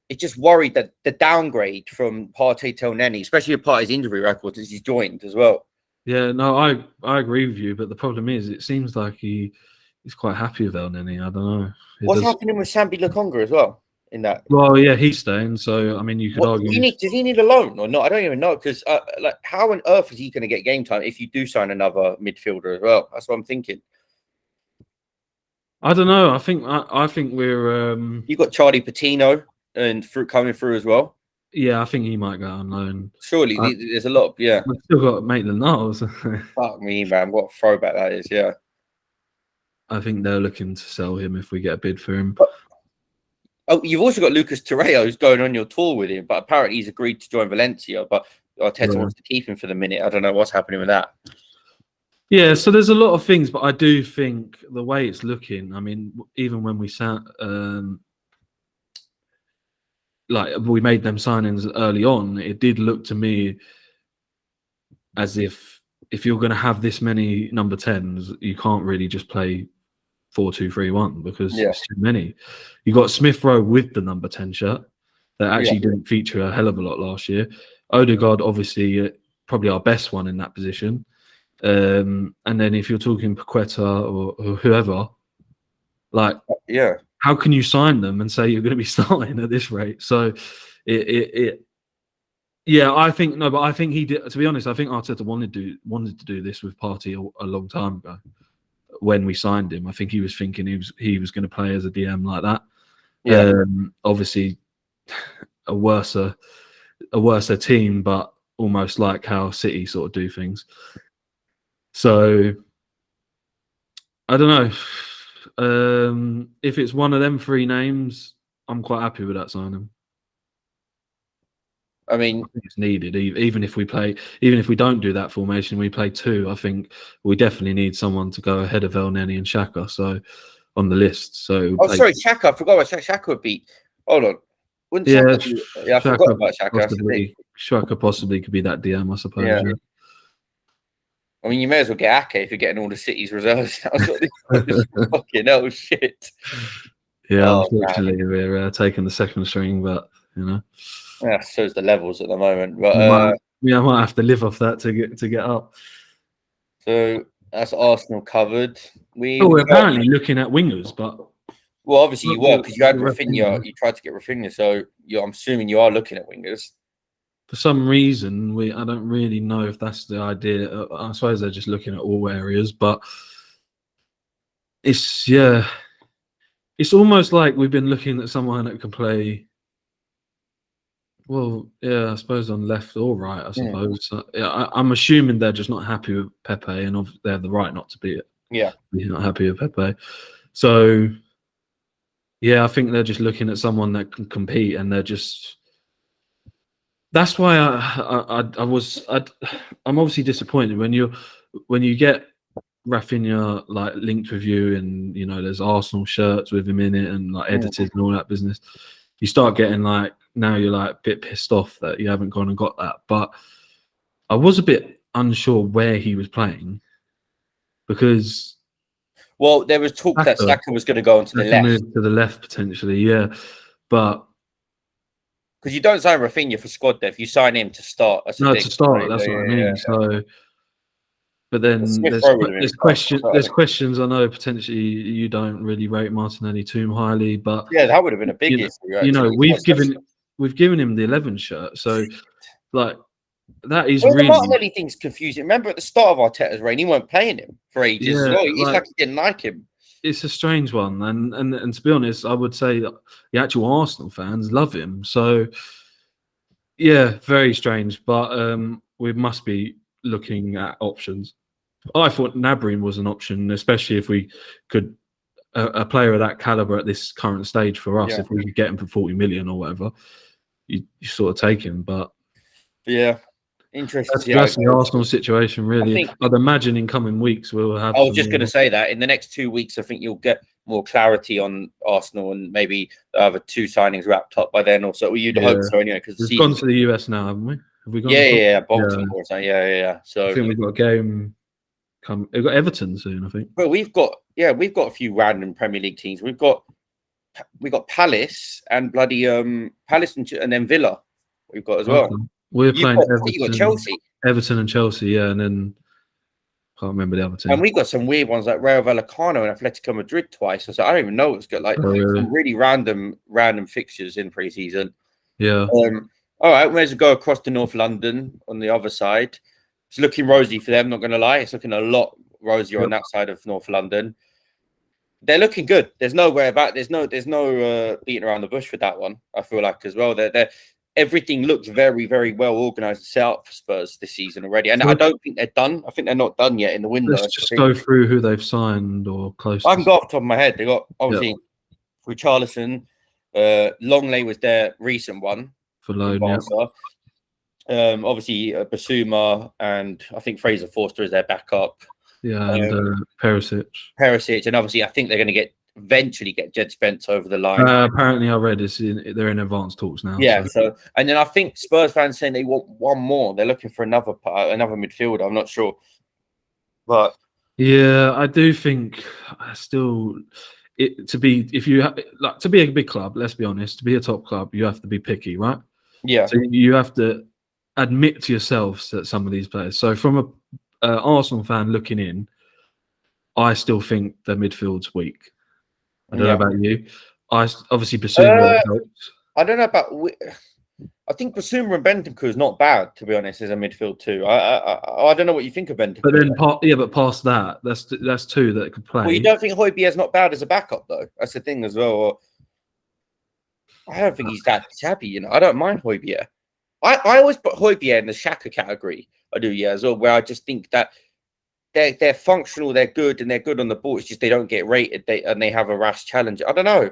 It's just worried that the downgrade from Partey to El Neni, especially with Partey's injury record, as he's joined as well. Yeah, no, I agree with you, but the problem is, it seems like he's quite happy with El Neni. I don't know. What's happening with Sambi Lokonga as well? In that, well, yeah, he's staying. So I mean, you could argue. Does he need a loan or not? I don't even know because, like, how on earth is he going to get game time if you do sign another midfielder as well? That's what I'm thinking. I don't know. I think we're. You got Charlie Patino and coming through as well. Yeah, I think he might go on loan. Surely there's a lot. Yeah, we've still got Maitland-Niles. Fuck me, man! What a throwback that is. Yeah, I think they're looking to sell him if we get a bid for him. You've also got Lucas Torreira who's going on your tour with him, but apparently he's agreed to join Valencia. But Arteta wants to keep him for the minute. I don't know what's happening with that. Yeah, so there's a lot of things, but I do think the way it's looking. I mean, even when we sat, like we made them signings early on, it did look to me as if you're going to have this many number 10s, you can't really just play 4-2-3-1 because it's too many. You got Smith Rowe with the number 10 shirt that actually didn't feature a hell of a lot last year. Odegaard, obviously, probably our best one in that position. And then if you're talking Paqueta or whoever, like, how can you sign them and say you're going to be starting at this rate? So I think he did. To be honest, I think Arteta wanted to do this with Partey a long time ago. When we signed him, I think he was thinking he was going to play as a DM like that. Yeah. Obviously, a worse team, but almost like how City sort of do things. So I don't know. If it's one of them three names, I'm quite happy with that signing. I mean, think it's needed. Even if we don't do that formation, we play 2. I think we definitely need someone to go ahead of El Neni and Xhaka. So on the list. So sorry, Xhaka. I forgot about Xhaka would be. Hold on. I forgot about Xhaka. Xhaka possibly could be that DM, I suppose. Yeah. I mean, you may as well get Ake if you're getting all the City's reserves. Fucking hell, shit. Yeah, unfortunately, we're taking the second string, but you know. Yeah, shows the levels at the moment. But I might have to live off that to get up. So that's Arsenal covered. We're apparently looking at wingers, but obviously you were because you had Rafinha. You tried to get Rafinha, so I'm assuming you are looking at wingers. For some reason, I don't really know if that's the idea. I suppose they're just looking at all areas, but it's almost like we've been looking at someone that can play. Well, yeah, I suppose on left or right, I suppose. I'm assuming they're just not happy with Pepe, and they have the right not to be it. Yeah. You're not happy with Pepe. So, yeah, I think they're just looking at someone that can compete, and they're just... That's why I'm obviously disappointed when you get Rafinha like linked with you, and you know there's Arsenal shirts with him in it and like edited and all that business. You start getting like, now you're like a bit pissed off that you haven't gone and got that. But I was a bit unsure where he was playing because... Well, there was talk that Saka was going to go onto the left. Move to the left, potentially, yeah. But... Because you don't sign Rafinha for squad depth. You sign him to start. To start, that's what I mean. So... But then Smith there's Rowe would have been there's questions. I know potentially you don't really rate Martinelli too highly, but Yeah, that would have been a big you, issue. you know Actually, we've given him the 11 shirt, so like that is well, the really Martinelli thing's confusing. Remember at the start of Arteta's reign, he weren't playing him for ages as yeah, well. It's like like he didn't like him. it's a strange one, and to be honest, I would say that the actual Arsenal fans love him. So yeah, very strange, but we must be looking at options. I thought Nabrin was an option, especially if we could a player of that caliber at this current stage for us. Yeah. If we could get him for 40 million or whatever, you sort of take him. But Yeah, interesting. that's the Arsenal situation, really. think- I'd imagine in coming weeks we'll have. I was just going to say that in the next 2 weeks, I think you'll get more clarity on Arsenal and maybe the other 2 signings wrapped up by then. Also, you'd hope so anyway. Because we've gone to the US now, haven't we? Have we gone? Yeah, Baltimore. Yeah. So I think we've got a game. We've got Everton soon, I think. But we've got a few random Premier League teams. We've got Palace and bloody Palace and then Villa. We've got as well. Okay. We're playing you got Chelsea. Everton and Chelsea, yeah, and then can't remember the other team. And we got some weird ones like Rayo Vallecano and Atletico Madrid twice. So I don't even know what's good. Like some really random fixtures in pre-season. Yeah. All right, we may as well go across to North London on the other side. It's looking rosy for them, not going to lie. It's looking a lot rosier on that side of North London. They're looking good. There's nowhere about. There's no beating around the bush with that one. I feel like as well. Everything looks very, very well organised and set up for Spurs this season already. And I don't think they're done. I think they're not done yet in the window. Let's just go through who they've signed or close. I can go off the top of my head. They got obviously Richarlison. Longley was their recent one for loan. Obviously Basuma and I think Fraser Forster is their backup. Yeah, and Perisic, and obviously I think they're going to eventually get Jed Spence over the line. Apparently, I read they're in advanced talks now. Yeah, so and then I think Spurs fans saying they want one more. They're looking for another midfielder. I'm not sure, but yeah, I do think still to be a big club. Let's be honest, to be a top club, you have to be picky, right? Yeah. So you have to admit to yourselves that some of these players. So from a Arsenal fan looking in, I still think the midfield's weak. I don't know about you. Obviously Basuma helps. I don't know about. I think Basuma and Bentancur is not bad, to be honest, as a midfield too. I don't know what you think of Bentancur. But then, but past that, that's 2 that could play. Well, you don't think Højbjerg's not bad as a backup though? That's the thing as well. I don't think he's that shabby, you know. I don't mind Højbjerg. I always put Højbjerg in the Xhaka category. I do, yeah, as well. Where I just think that they're functional, they're good, and they're good on the ball. It's just they don't get rated, and they have a rash challenge. I don't know.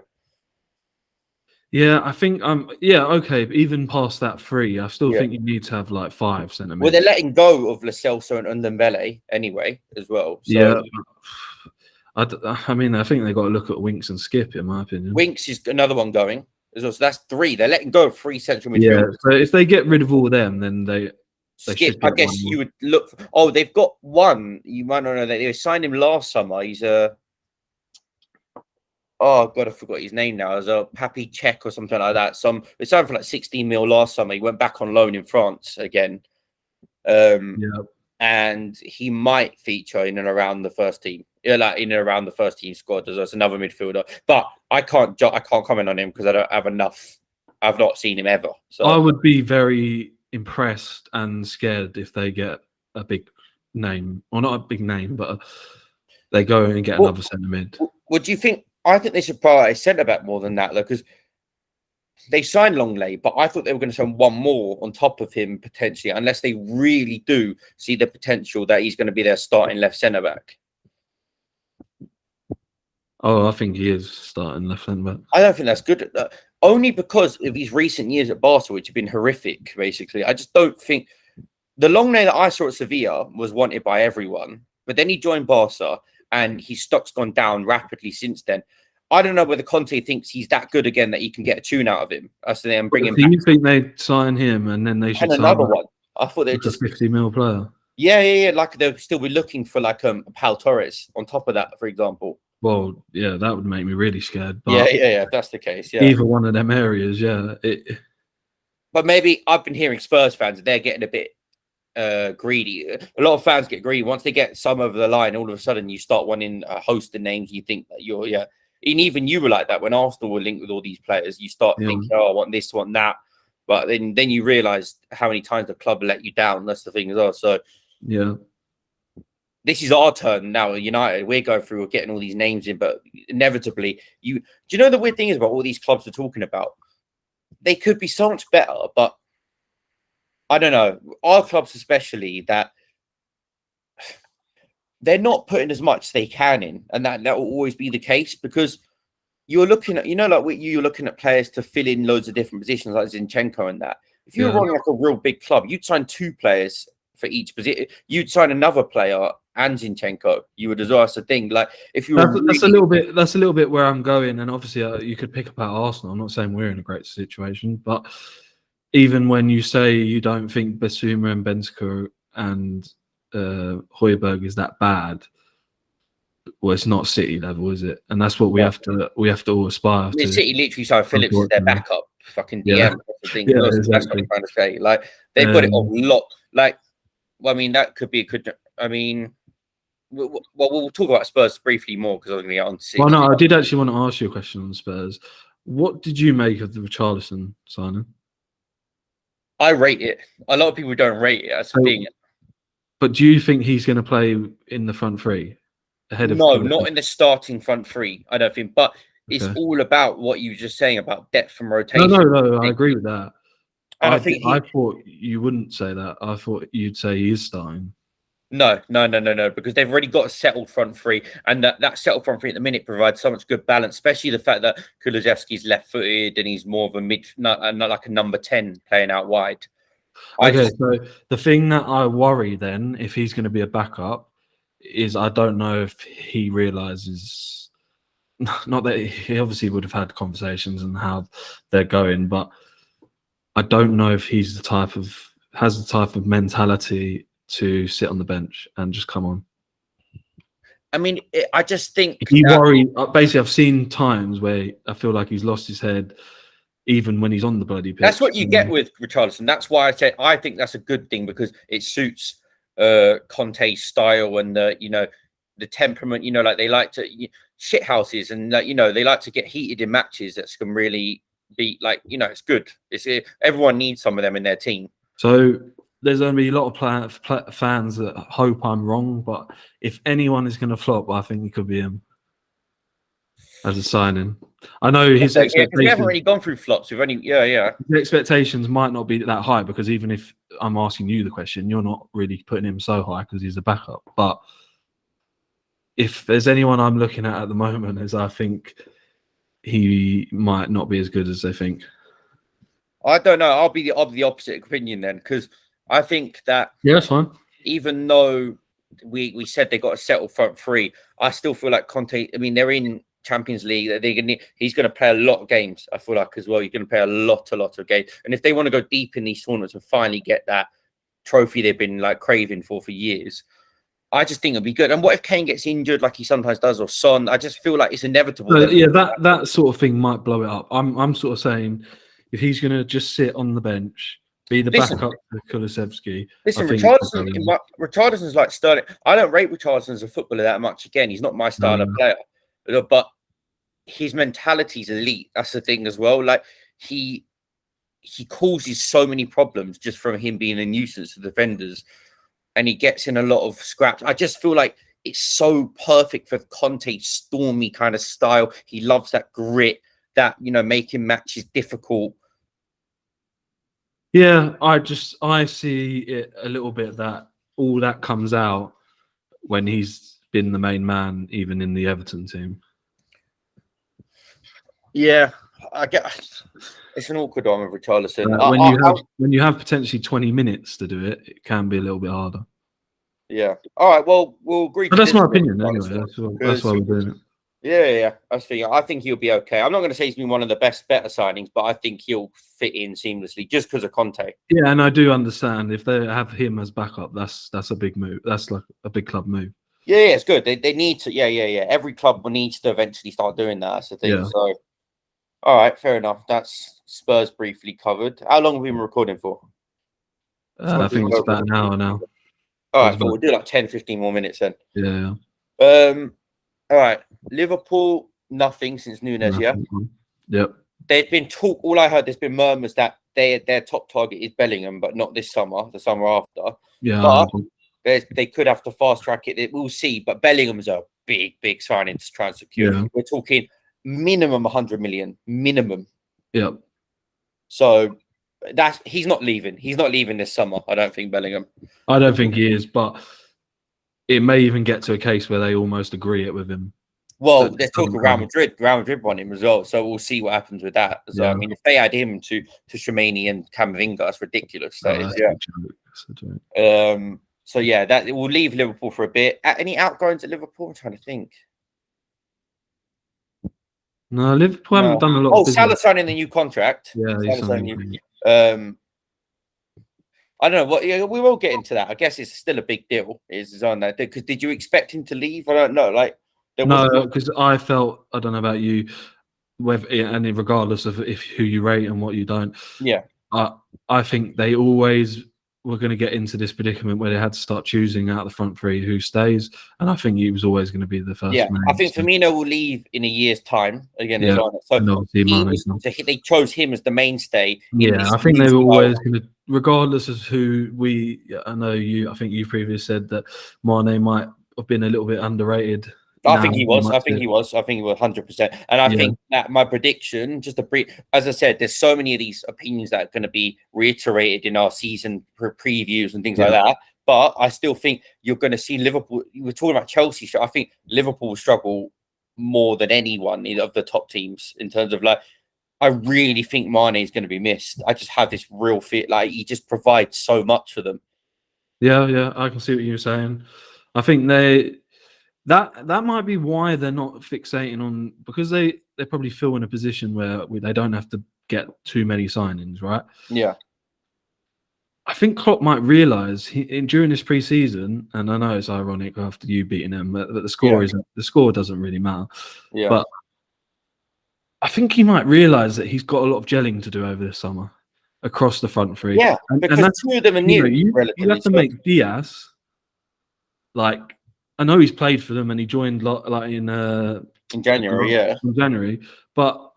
Yeah, I think okay. Even past that 3, I still think you need to have like 5 centre mids. Well, they're letting go of Lo Celso and Ndombele anyway, as well. So, yeah, I mean, I think they got to look at Winks and Skip, in my opinion. Winks is another one going as well. So that's 3. They're letting go of 3 central midfielders. Yeah, so if they get rid of all of them, then they Skip. I guess you would look. They've got one. You might not know that they signed him last summer. He's oh God, I forgot his name now. As a Papi Czech or something like that. They signed for like 16 mil last summer. He went back on loan in France again. And he might feature in and around the first team. Yeah, like in and around the first team squad as another midfielder. But I can't comment on him because I don't have enough. I've not seen him ever. So I would be very impressed and scared if they get a big name, or not a big name, but they go and get another centre mid. What do you think? I think they should prioritize centre back more than that, though, because they signed Longley, but I thought they were going to sign one more on top of him potentially, unless they really do see the potential that he's going to be their starting left centre back. Oh, I think he is starting left centre back. I don't think that's good. Only because of his recent years at Barca, which have been horrific, basically. I just don't think the Longley that I saw at Sevilla was wanted by everyone, but then he joined Barca and his stock's gone down rapidly since then. I don't know whether Conte thinks he's that good again that he can get a tune out of him. So then bring him back. Do you think they'd sign him and then they should sign another one? I thought they'd just 50 mil player. Yeah. Like they'll still be looking for like Pau Torres on top of that, for example. Well, yeah, that would make me really scared. But yeah, if that's the case, yeah. Either one of them areas, yeah. But maybe I've been hearing Spurs fans, they're getting a bit greedy. A lot of fans get greedy once they get some over the line. All of a sudden, you start wanting a host of names. You think that you're and even you were like that when Arsenal were linked with all these players. You start thinking, oh, I want this, want that, but then you realise how many times the club let you down. That's the thing as well. So yeah, this is our turn now. United, we're going through, we're getting all these names in, but inevitably, do you know the weird thing is about all these clubs we're talking about? They could be so much better, but I don't know. Our clubs, especially, that they're not putting as much as they can in, and that will always be the case because you're looking at, like you're looking at players to fill in loads of different positions, like Zinchenko and that. If you were running like a real big club, you'd sign 2 players for each position. You'd sign another player and Zinchenko. You would as well. That's the thing. Like if you were that's a little bit where I'm going, and obviously you could pick up at Arsenal. I'm not saying we're in a great situation, but even when you say you don't think Basuma and Benzema and Højbjerg is that bad, well, it's not City level, is it? And that's what we have to all aspire to. City literally signed Phillips as their backup. Fucking DM. Yeah. That's the thing. Yeah, That's exactly. what I'm trying to say. Like they've got it a lot. Like, well, I mean, that could be a good. I mean, we'll talk about Spurs briefly more because I'm going to get on to City. Well, no, I did actually want to ask you a question on Spurs. What did you make of the Richarlison signing? I rate it. A lot of people don't rate it. That's the thing. But do you think he's going to play in the front three ahead of? No, not in the starting front three. I don't think. But it's all about what you were just saying about depth and rotation. No, I agree with that. And I thought you wouldn't say that. I thought you'd say he is starting. No, because they've already got a settled front three, and that settled front three at the minute provides so much good balance, especially the fact that Kulusevski's left-footed and he's more of a not like a number 10 playing out wide. So the thing that I worry then, if he's going to be a backup, is I don't know if he realizes, not that he obviously would have had conversations and how they're going, but I don't know if he's has the type of mentality to sit on the bench and just come on. I mean, I just think he worry. Basically, I've seen times where I feel like he's lost his head, even when he's on the bloody pitch. That's what you get with Richarlison. That's why I said I think that's a good thing because it suits Conte's style and the temperament. Like they like to shit houses and they like to get heated in matches. That can really be like it's good. Everyone needs some of them in their team. So there's going to be a lot of fans that hope I'm wrong, but if anyone is going to flop, I think it could be him as a signing. I know his expectations. We haven't really gone through flops. We've only The expectations might not be that high because even if I'm asking you the question, you're not really putting him so high because he's a backup. But if there's anyone I'm looking at the moment, is I think he might not be as good as they think. I don't know. I'll be the opposite opinion then because I think that that's fine. Even though we said they got a settled front three, I still feel like Conte. I mean, they're in Champions League. He's going to play a lot of games. I feel like as well. He's going to play a lot of games. And if they want to go deep in these tournaments and finally get that trophy they've been like craving for years, I just think it'll be good. And what if Kane gets injured like he sometimes does, or Son? I just feel like it's inevitable. That sort of thing might blow it up. I'm sort of saying if he's going to just sit on the bench. Be the backup to Kulusevski. Listen, Richarlison's like Sterling. I don't rate Richarlison as a footballer that much. Again, he's not my style of player, but his mentality's elite. That's the thing as well. Like he causes so many problems just from him being a nuisance to defenders, and he gets in a lot of scraps. I just feel like it's so perfect for Conte's stormy kind of style. He loves that grit, that making matches difficult. Yeah, I see it a little bit that all that comes out when he's been the main man, even in the Everton team. Yeah, I get it's an awkward one with Richarlison. When you have potentially 20 minutes to do it, it can be a little bit harder. Yeah. All right. Well, we'll agree. But that's my opinion anyway. That's why we're doing it. Yeah. I think he'll be okay. I'm not going to say he's been one of the better signings, but I think he'll fit in seamlessly just because of Conte. Yeah, and I do understand if they have him as backup, that's a big move. That's like a big club move. Yeah, it's good. They need to. Yeah. Every club needs to eventually start doing that. That's the thing. Yeah. So, all right, fair enough. That's Spurs briefly covered. How long have we been recording for? I think it's about an hour now. All right, we'll do like 10, 15 more minutes then. Yeah. All right. Liverpool, nothing since Nunes, yeah? Yep. There's been talk, all I heard, there's been murmurs that their top target is Bellingham, but not this summer, the summer after. Yeah. But they could have to fast track it. We'll see. But Bellingham's a big, big signing to try and secure. Yeah. We're talking minimum 100 million, minimum. Yep. So he's not leaving. He's not leaving this summer. I don't think Bellingham. I don't think he is, but it may even get to a case where they almost agree it with him. Well, they're talking Real Madrid. Real Madrid want him as well, so we'll see what happens with that. So, yeah. I mean, if they add him to Tchouaméni and Camavinga, that's ridiculous. That is, yeah. So yeah, that will leave Liverpool for a bit. Any outgoings at Liverpool? I'm trying to think. No, Liverpool haven't done a lot. Oh, Salah signing the new contract. Yeah, he's signing. I don't know. What we will get into that. I guess it's still a big deal. Is on that because did you expect him to leave? I don't know. Like. No, because I felt, I don't know about you, whether and regardless of who you rate and what you don't. Yeah, I think they always were going to get into this predicament where they had to start choosing out the front three who stays, and I think he was always going to be the first. Yeah, I think Firmino will leave in a year's time again. Yeah, so they chose him as the mainstay. Yeah, I think they were always going to, regardless of who I know you. I think you previously said that Mane might have been a little bit underrated. I think he was 100%. And I think that my prediction, just as I said, there's so many of these opinions that are going to be reiterated in our season previews and things like that. But I still think you're going to see Liverpool. We're talking about Chelsea. I think Liverpool will struggle more than anyone of the top teams in terms of like, I really think Mane is going to be missed. I just have this real fear. Like he just provides so much for them. Yeah, I can see what you're saying. I think that might be why they're not fixating on, because they probably feel in a position where they don't have to get too many signings, right? Yeah. I think Klopp might realise during this pre-season, and I know it's ironic after you beating them, but the score doesn't really matter. Yeah. But I think he might realise that he's got a lot of gelling to do over this summer across the front three. Yeah, because two of them are new. You have to make Diaz like. I know he's played for them and he joined like in January, in January, but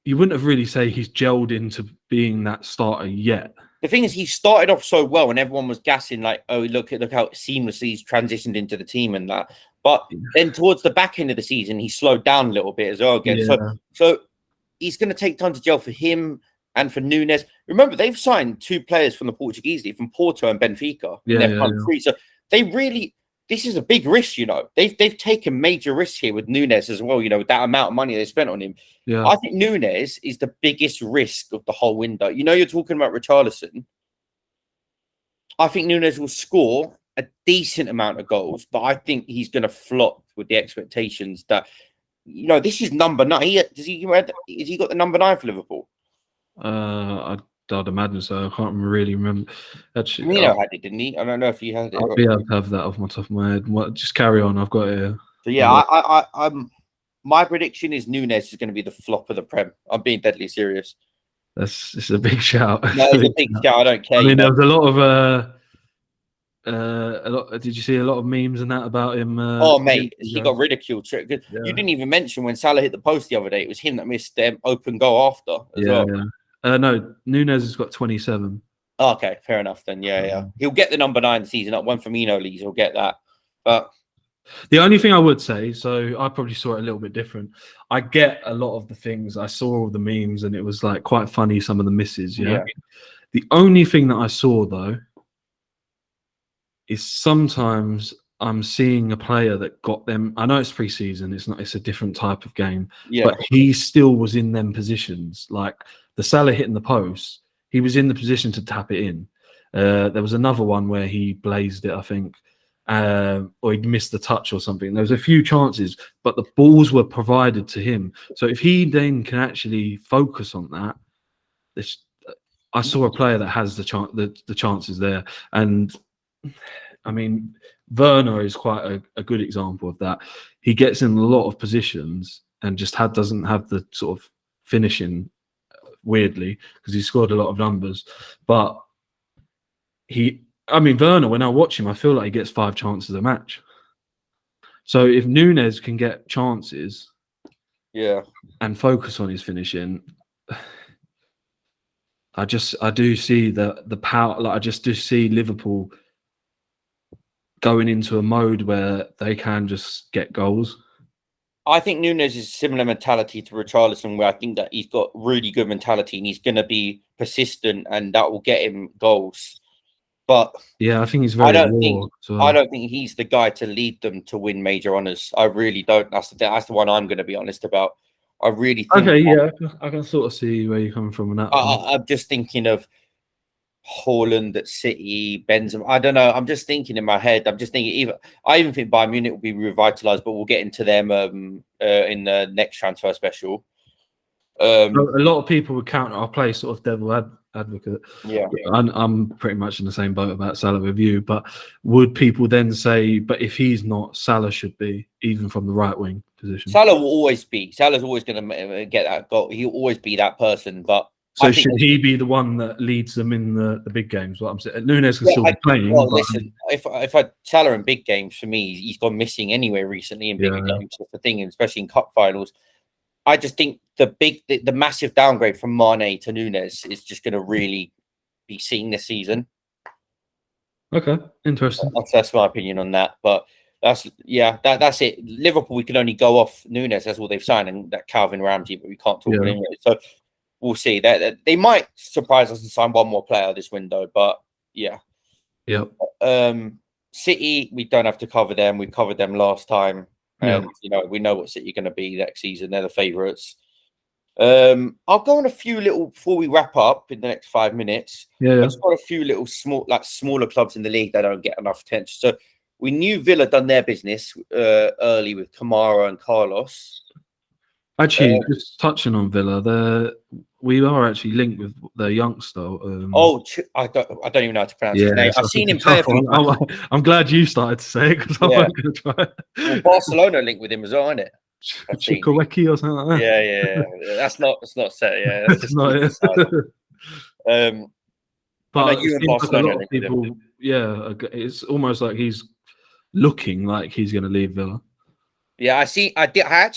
you wouldn't have really say he's gelled into being that starter yet. The thing is, he started off so well and everyone was gassing like, "Oh, look how seamlessly he's transitioned into the team and that." But then towards the back end of the season, he slowed down a little bit as well again. Yeah. So he's going to take time to gel for him and for Nunes. Remember, they've signed 2 players from the Portuguese league, from Porto and Benfica. So they really, this is a big risk, you know. They've taken major risks here with Nunes as well, you know, with that amount of money they spent on him. Yeah. I think Nunes is the biggest risk of the whole window. You know, you're talking about Richarlison. I think Nunes will score a decent amount of goals, but I think he's going to flop with the expectations that, you know, this is number 9. Has he got the number 9 for Liverpool? I'd imagine so. I can't really remember. Actually, Firmino had it, didn't he? I don't know if he had it. I'll be able to have that off my top of my head. Just carry on. I've got it here. So yeah, I'm. My prediction is Nunes is going to be the flop of the Prem. I'm being deadly serious. It's a big shout. No, it's a big shout. I don't care. I mean, there was a lot of Did you see a lot of memes and that about him? Oh mate, he got ridiculed. You didn't even mention when Salah hit the post the other day. It was him that missed them open goal after as well. Yeah. No, Nunes has got 27. Oh, okay, fair enough then. Yeah. He'll get the number 9 season up. When Firmino leaves, he'll get that. But the only thing I would say, so I probably saw it a little bit different. I get a lot of the things. I saw all the memes and it was like quite funny, some of the misses. Yeah. The only thing that I saw though is sometimes I'm seeing a player that got them. I know it's pre-season. It's a different type of game. Yeah. But he still was in them positions. Like the Salah hitting the post, he was in the position to tap it in. There was another one where he blazed it, I think, or he'd missed the touch or something. There was a few chances, but the balls were provided to him. So if he then can actually focus on that, I saw a player that has the chances there. And I mean, Werner is quite a good example of that. He gets in a lot of positions and just doesn't have the sort of finishing, weirdly, because he scored a lot of numbers. But Werner, when I watch him, I feel like he gets 5 chances a match. So if Nunes can get chances, and focus on his finishing, I do see the power. Like I just do see Liverpool going into a mode where they can just get goals. I think Nunes is a similar mentality to Richarlison, where I think that he's got really good mentality and he's going to be persistent, and that will get him goals. But yeah, I think he's very raw. I don't think he's the guy to lead them to win major honours. I really don't. That's the one I'm going to be honest about. I really think. Okay, yeah, I can sort of see where you're coming from on that. I'm just thinking of Haaland at City, Benzema. I don't know. I'm just thinking in my head. I'm just thinking I even think Bayern Munich will be revitalized, but we'll get into them in the next transfer special. A lot of people would counter. I'll play sort of devil advocate. Yeah, I'm pretty much in the same boat about Salah with you. But would people then say, but if he's not, Salah should be, even from the right wing position? Salah will always be. Salah's always going to get that goal. He'll always be that person. But so should he be the one that leads them in the big games? What I'm saying, Nunes can still be playing. Well, listen, if I Salah in big games, for me, he's gone missing anyway recently in bigger games. That's the thing, especially in cup finals. I just think the massive downgrade from Mane to Nunes is just going to really be seen this season. Okay, interesting. That's my opinion on that. But that's it. Liverpool, we can only go off Nunes. That's all they've signed, and that Calvin Ramsey, but we can't talk about him. So we'll see. That they might surprise us and sign one more player this window. But yeah. City, we don't have to cover them. We covered them last time. And we know what City are going to be next season. They're the favourites. I'll go on a few little before we wrap up in the next 5 minutes. I've just got a few little smaller clubs in the league that don't get enough attention. So we knew Villa done their business early with Kamara and Carlos. Actually, just touching on Villa, we are actually linked with the youngster. I don't even know how to pronounce his name. I've seen him play. I'm glad you started to say it because I'm going to try. Well, Barcelona linked with him as well, isn't it? Chikaweki or something like that. Yeah. That's not set. Yeah, that's just not it. But you and Barcelona like a lot of people, it's almost like he's looking like he's going to leave Villa. Yeah, I actually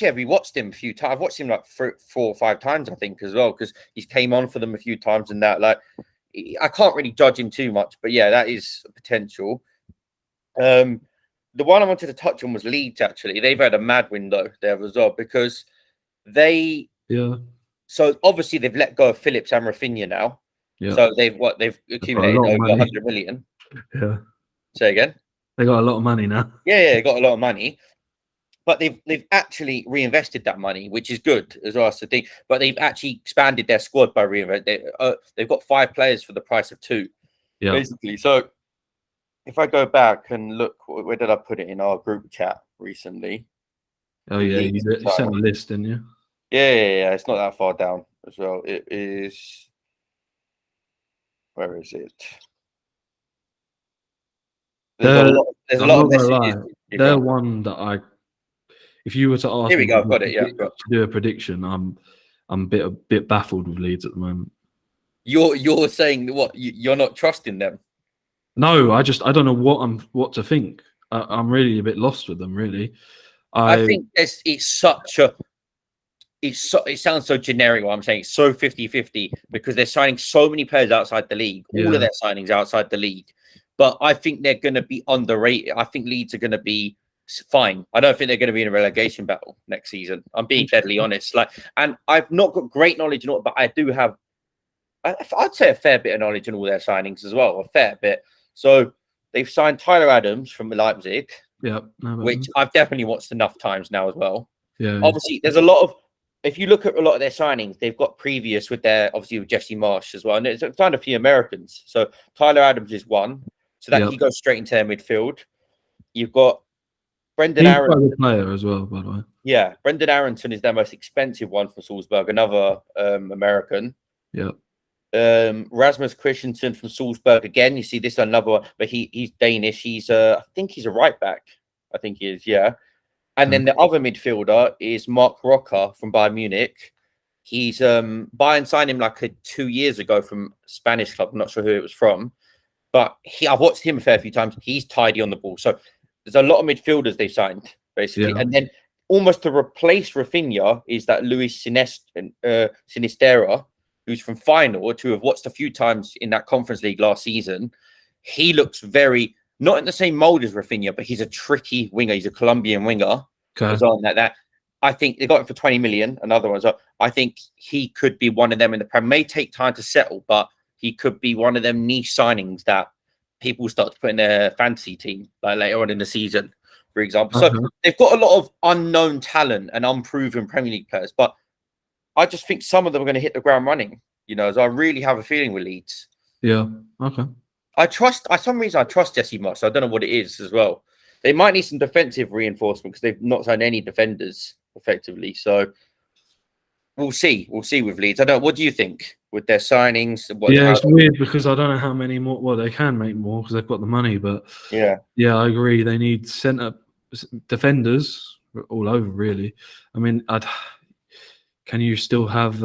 have rewatched him a few times. I've watched him like 4 or 5 times, I think, as well, because he's came on for them a few times and that. Like, I can't really judge him too much, but yeah, that is a potential. The one I wanted to touch on was Leeds. Actually, they've had a mad window there as well because they. Yeah. So obviously they've let go of Phillips and Rafinha now. Yeah. So they've accumulated over 100 million. Yeah. Say again. They got a lot of money now. Yeah, they got a lot of money. But they've actually reinvested that money, which is good as well. That's the thing. But they've actually expanded their squad by reinvesting. They've got 5 players for the price of 2, basically. So if I go back and look, where did I put it in our group chat recently? Oh yeah, you sent a list, didn't you? Yeah. It's not that far down as well. It is. Where is it? There's a lot of messages. They're one that if you were to ask me I've got it, to do a prediction, I'm a bit baffled with Leeds at the moment. You're saying what? You're not trusting them? No, I don't know what to think. I'm really a bit lost with them, really. I think it sounds so generic what I'm saying. It's so 50-50 because they're signing so many players outside the league. All of their signings outside the league. But I think they're going to be underrated. I think Leeds are going to be fine. I don't think they're going to be in a relegation battle next season. I'm being deadly honest. And I've not got great knowledge in all, but I do have, I'd say, a fair bit of knowledge in all their signings as well. A fair bit. So they've signed Tyler Adams from Leipzig, which I've definitely watched enough times now as well. Yeah. Obviously, there's a lot of. If you look at a lot of their signings, they've got previous with Jesse Marsch as well, and it's signed a few Americans. So Tyler Adams is one, so that he goes straight into their midfield. You've got Brendan Aaron, quite a good player as well, by the way. Yeah, Brendan Aronson is their most expensive one for Salzburg, another American. Yeah. Rasmus Christensen from Salzburg again. You see this another one, but he's Danish. He's I think he's a right back. I think he is. Yeah. And then the other midfielder is Mark Roca from Bayern Munich. He's Bayern signed him 2 years ago from a Spanish club. I'm not sure who it was from. but I've watched him a fair few times. He's tidy on the ball. So there's a lot of midfielders they've signed, basically. Yeah. And then almost to replace Rafinha is that Luis Sinistera, who's from Feyenoord, who have watched a few times in that Conference League last season. He looks very, not in the same mold as Rafinha, but he's a tricky winger. He's a Colombian winger. Okay. That. I think they got him for 20 million. Another one. So I think he could be one of them in the Prem. May take time to settle, but he could be one of them niche signings that people start to put in their fantasy team like later on in the season, for example. So they've got a lot of unknown talent and unproven Premier League players, but I just think some of them are going to hit the ground running. So I really have a feeling with Leeds. Yeah. Okay. For some reason, I trust Jesse Marsch. I don't know what it is as well. They might need some defensive reinforcement because they've not signed any defenders effectively. So we'll see. We'll see with Leeds. I don't know. What do you think with their signings? It's weird because I don't know how many more. Well, they can make more because they've got the money. But yeah, I agree. They need centre defenders all over. Really, I mean, can you still have?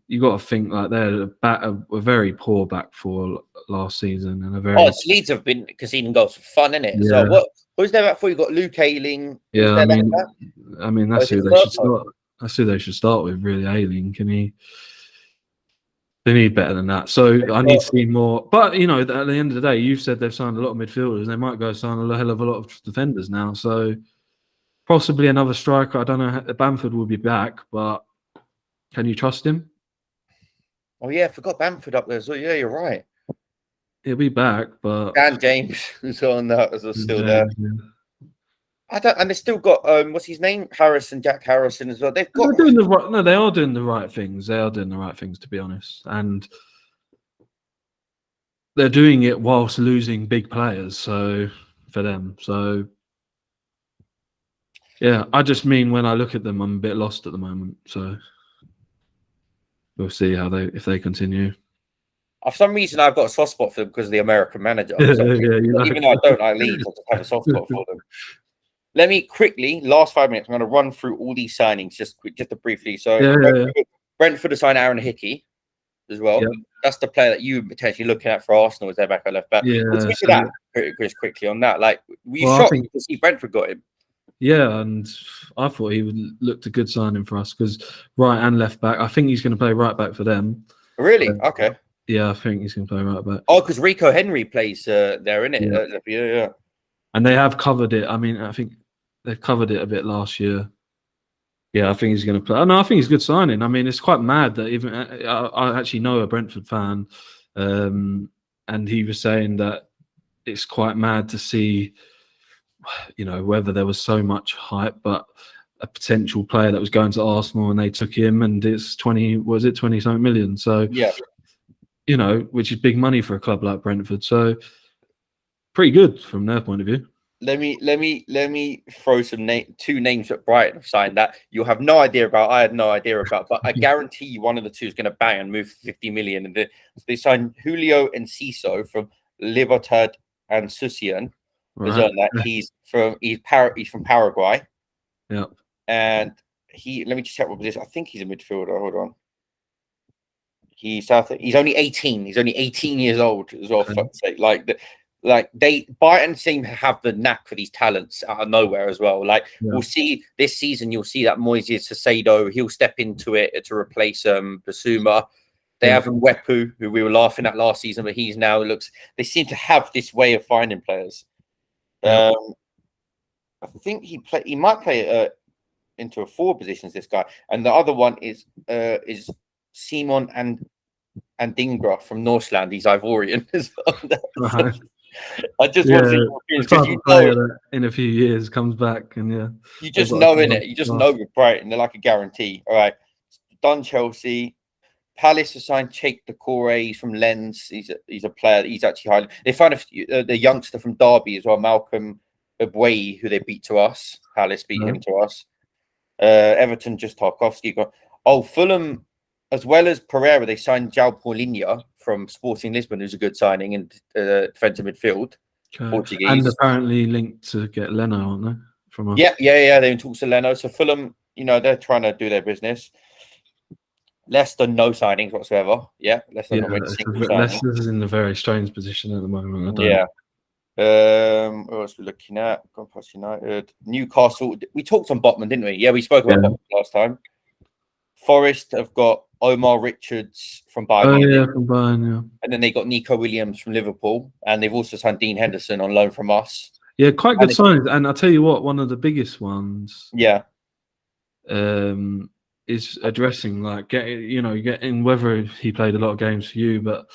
You got to think like they're a very poor back four last season and a very. Leeds have been conceding goals for fun, isn't it? Yeah. So who's there back for? You got Luke Ayling. Yeah, I mean that's who they should start. That's who they should start with. Really, Ayling. They need better than that. So I need to see more. But at the end of the day, you've said they've signed a lot of midfielders. They might go sign a hell of a lot of defenders now. So possibly another striker. I don't know. Bamford will be back, but can you trust him? Oh yeah, I forgot Bamford up there. So yeah, you're right. He'll be back, but Dan James is on that as still there. Yeah. And they've still got what's his name? Jack Harrison as well. They are doing the right things. They are doing the right things, to be honest, and they're doing it whilst losing big players. So for them, yeah, I just mean when I look at them, I'm a bit lost at the moment. So we'll see if they continue. For some reason, I've got a soft spot for them because of the American manager. So even though I don't like Leeds, I just have a soft spot for them. Let me quickly, last 5 minutes, I'm going to run through all these signings just briefly. So Brentford has signed Aaron Hickey as well. Yeah. That's the player that you potentially looking at for Arsenal as their back or left back. Yeah, we'll speak to that Chris quickly on that. Like, were you shocked to see Brentford got him? Yeah, and I thought he looked a good signing for us because right and left back. I think he's going to play right back for them. Really? Okay. Yeah, I think he's going to play right back. Oh, because Rico Henry plays there, innit? Yeah. And they have covered it. I mean, I think they've covered it a bit last year. Yeah, I think he's going to play. No, I think he's a good signing. I mean, it's quite mad that even I actually know a Brentford fan, and he was saying that it's quite mad to see, whether there was so much hype, but a potential player that was going to Arsenal and they took him, and it's 20-something million. So yeah, which is big money for a club like Brentford. So pretty good from their point of view. Let me throw two names that Brighton have signed that you'll have no idea about. I had no idea about, but I guarantee you one of the two is going to bang and move for 50 million. And they signed Julio Enciso from Libertad and Sucian. Right. He's from Paraguay. Yeah. And let me just check what position. I think he's a midfielder. Hold on. He's only 18. He's only 18 years old as well. For fuck's sake. Brighton seem to have the knack for these talents out of nowhere as well. We'll see this seases, you'll see that Moises Caicedo, he'll step into it to replace Basuma. They have Mwepu, who we were laughing at last season, but he's now they seem to have this way of finding players. I think he might play into a forward positions, this guy. And the other one is Simon and Dingra from Northland. He's Ivorian as well. I just want to see because in a few years comes back and you just know in it. You just know with Brighton, they're like a guarantee. All right, done Chelsea. Palace has signed Cheikh Doucouré. He's from Lens. He's a player. He's actually highly. They found the youngster from Derby as well, Malcolm Ebueyi, who they beat to us. Palace beat him to us. Everton just Tarkowski. Fulham, as well as Pereira, they signed João Paulinho from Sporting Lisbon, who's a good signing in defensive midfield. Okay. Portuguese. And apparently linked to get Leno, aren't they? Yeah. They're in talks to Leno. So Fulham, they're trying to do their business. Leicester, no signings whatsoever. Yeah, Leicester Yeah, not made a single signing. Leicester's in a very strange position at the moment. I don't Yeah. What else we're looking at? Gone past United, Newcastle. We talked on Botman, didn't we? Yeah, we spoke about Botman last time. Forest have got Omar Richards from Bayern Oh, Munich, yeah, from Bayern, yeah. and then they got Nico Williams from Liverpool, and they've also signed Dean Henderson on loan from us. Yeah, quite good signings. And I'll tell you what, one of the biggest ones Yeah. is addressing, like, getting whether he played a lot of games for you, but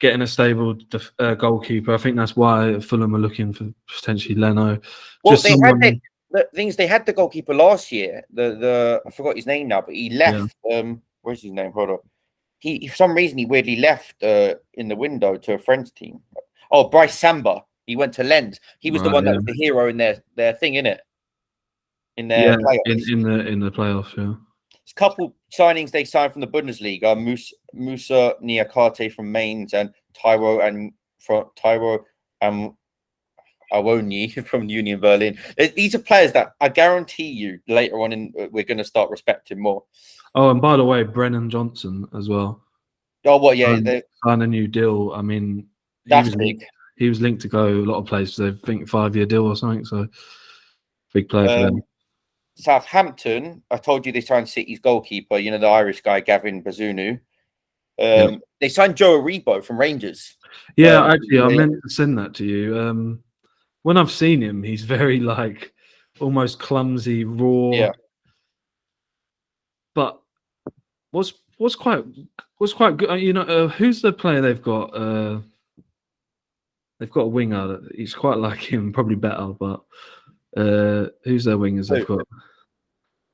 getting a stable goalkeeper. I think that's why Fulham are looking for potentially Leno. Well, they had the things. They had the goalkeeper last year. The I forgot his name now, but he left. Yeah. Where's his name? Hold on. He for some reason he weirdly left in the window to a French team. Oh, Bryce Samba. He went to Lens. He was the one that was the hero in their thing, innit? In their playoffs. In the playoffs, yeah. There's a couple signings they signed from the Bundesliga. Musa Niakate from Mainz and Tyro Awoni from Union Berlin. These are players that I guarantee you later on we're going to start respecting more. Oh, and by the way, Brennan Johnson as well. Oh, what? Yeah, signed a new deal. I mean, that's big. He was linked to go a lot of places. I think 5-year deal or something. So big player for them. Southampton. I told you they signed City's goalkeeper. You know, the Irish guy Gavin Bazunu. They signed Joe Aribo from Rangers. Yeah, actually, I meant to send that to you. When I've seen him, he's very like almost clumsy, raw. Yeah. But what's quite good. You know, who's the player they've got? They've got a winger. He's quite like him, probably better. But who's their wingers they've got?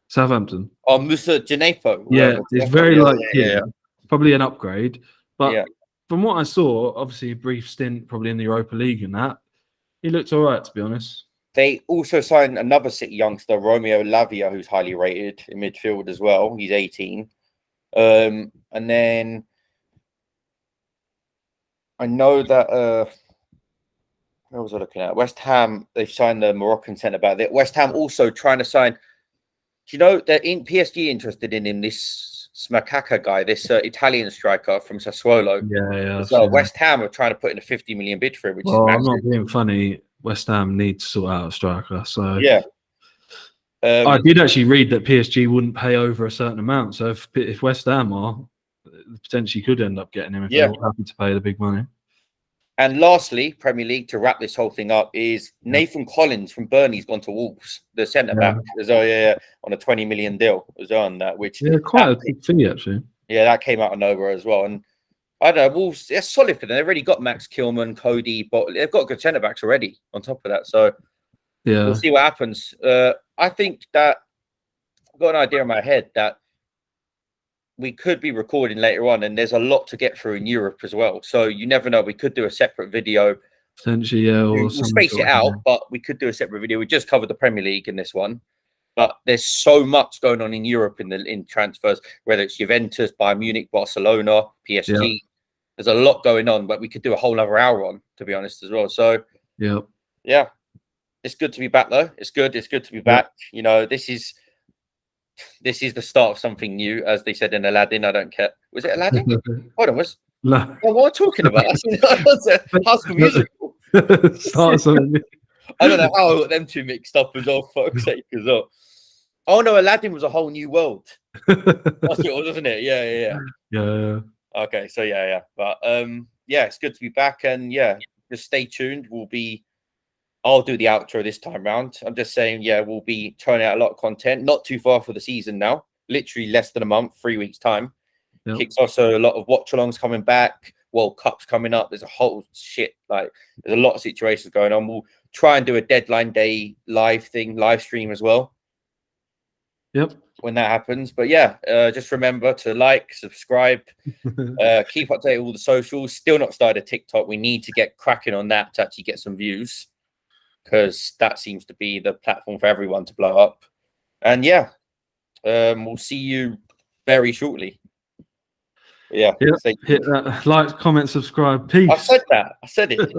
Southampton. Oh, Musa Janepo. Yeah, it's very like him. Yeah. Probably an upgrade. But from what I saw, obviously a brief stint probably in the Europa League and that, he looked all right, to be honest. They also signed another City youngster, Romeo Lavia, who's highly rated in midfield as well. He's 18. And then I know that what was I looking at? West Ham, they've signed the Moroccan centre-back. West Ham also trying to sign, do you know, they're in PSG interested in him, this Smakaka guy, this Italian striker from Sassuolo. Yeah. So West Ham are trying to put in a 50 million bid for him, which is massive. I'm not being funny. West Ham need to sort out a striker. So yeah. I did actually read that PSG wouldn't pay over a certain amount. So if West Ham are, potentially could end up getting him if they're happy to pay the big money. And lastly, Premier League, to wrap this whole thing up, is Nathan Collins from Burnley's gone to Wolves, the centre-back. On a 20 million deal was on that, which quite a big fee actually. Yeah, that came out of nowhere as well. And I don't know, Wolves, they're solid for them. They've already got Max Kilman, Cody, but they've got good centre-backs already on top of that. So we'll see what happens. I think that I've got an idea in my head that we could be recording later on, and there's a lot to get through in Europe as well. So you never know. We could do a separate video. Potentially, or we'll space it out, but we could do a separate video. We just covered the Premier League in this one, but there's so much going on in Europe in transfers, whether it's Juventus, Bayern Munich, Barcelona, PSG. Yeah. There's a lot going on, but we could do a whole other hour on, to be honest, as well. So yeah, it's good to be back though. It's good to be back. You know, this is the start of something new, as they said in Aladdin. I don't care. Was it Aladdin? Hold on, no. What am I talking about? High School Musical. Start something. I don't know how I got them two mixed up as well, for fuck's sake, as well. Oh no, Aladdin was a whole new world. That's what it was, wasn't it? Yeah. Okay, so yeah. But it's good to be back, and just stay tuned. I'll do the outro this time round. I'm just saying, we'll be turning out a lot of content. Not too far for the season now. Literally less than a month, 3 weeks' time. Yep. Kicks also a lot of watch-alongs coming back. World Cup's coming up. There's a whole there's a lot of situations going on. We'll try and do a deadline day live stream as well. Yep. When that happens. But just remember to like, subscribe, keep up to date with all the socials. Still not started TikTok. We need to get cracking on that to actually get some views, because that seems to be the platform for everyone to blow up. And we'll see you very shortly. Hit that like, comment, subscribe. Peace. I said that. I said it.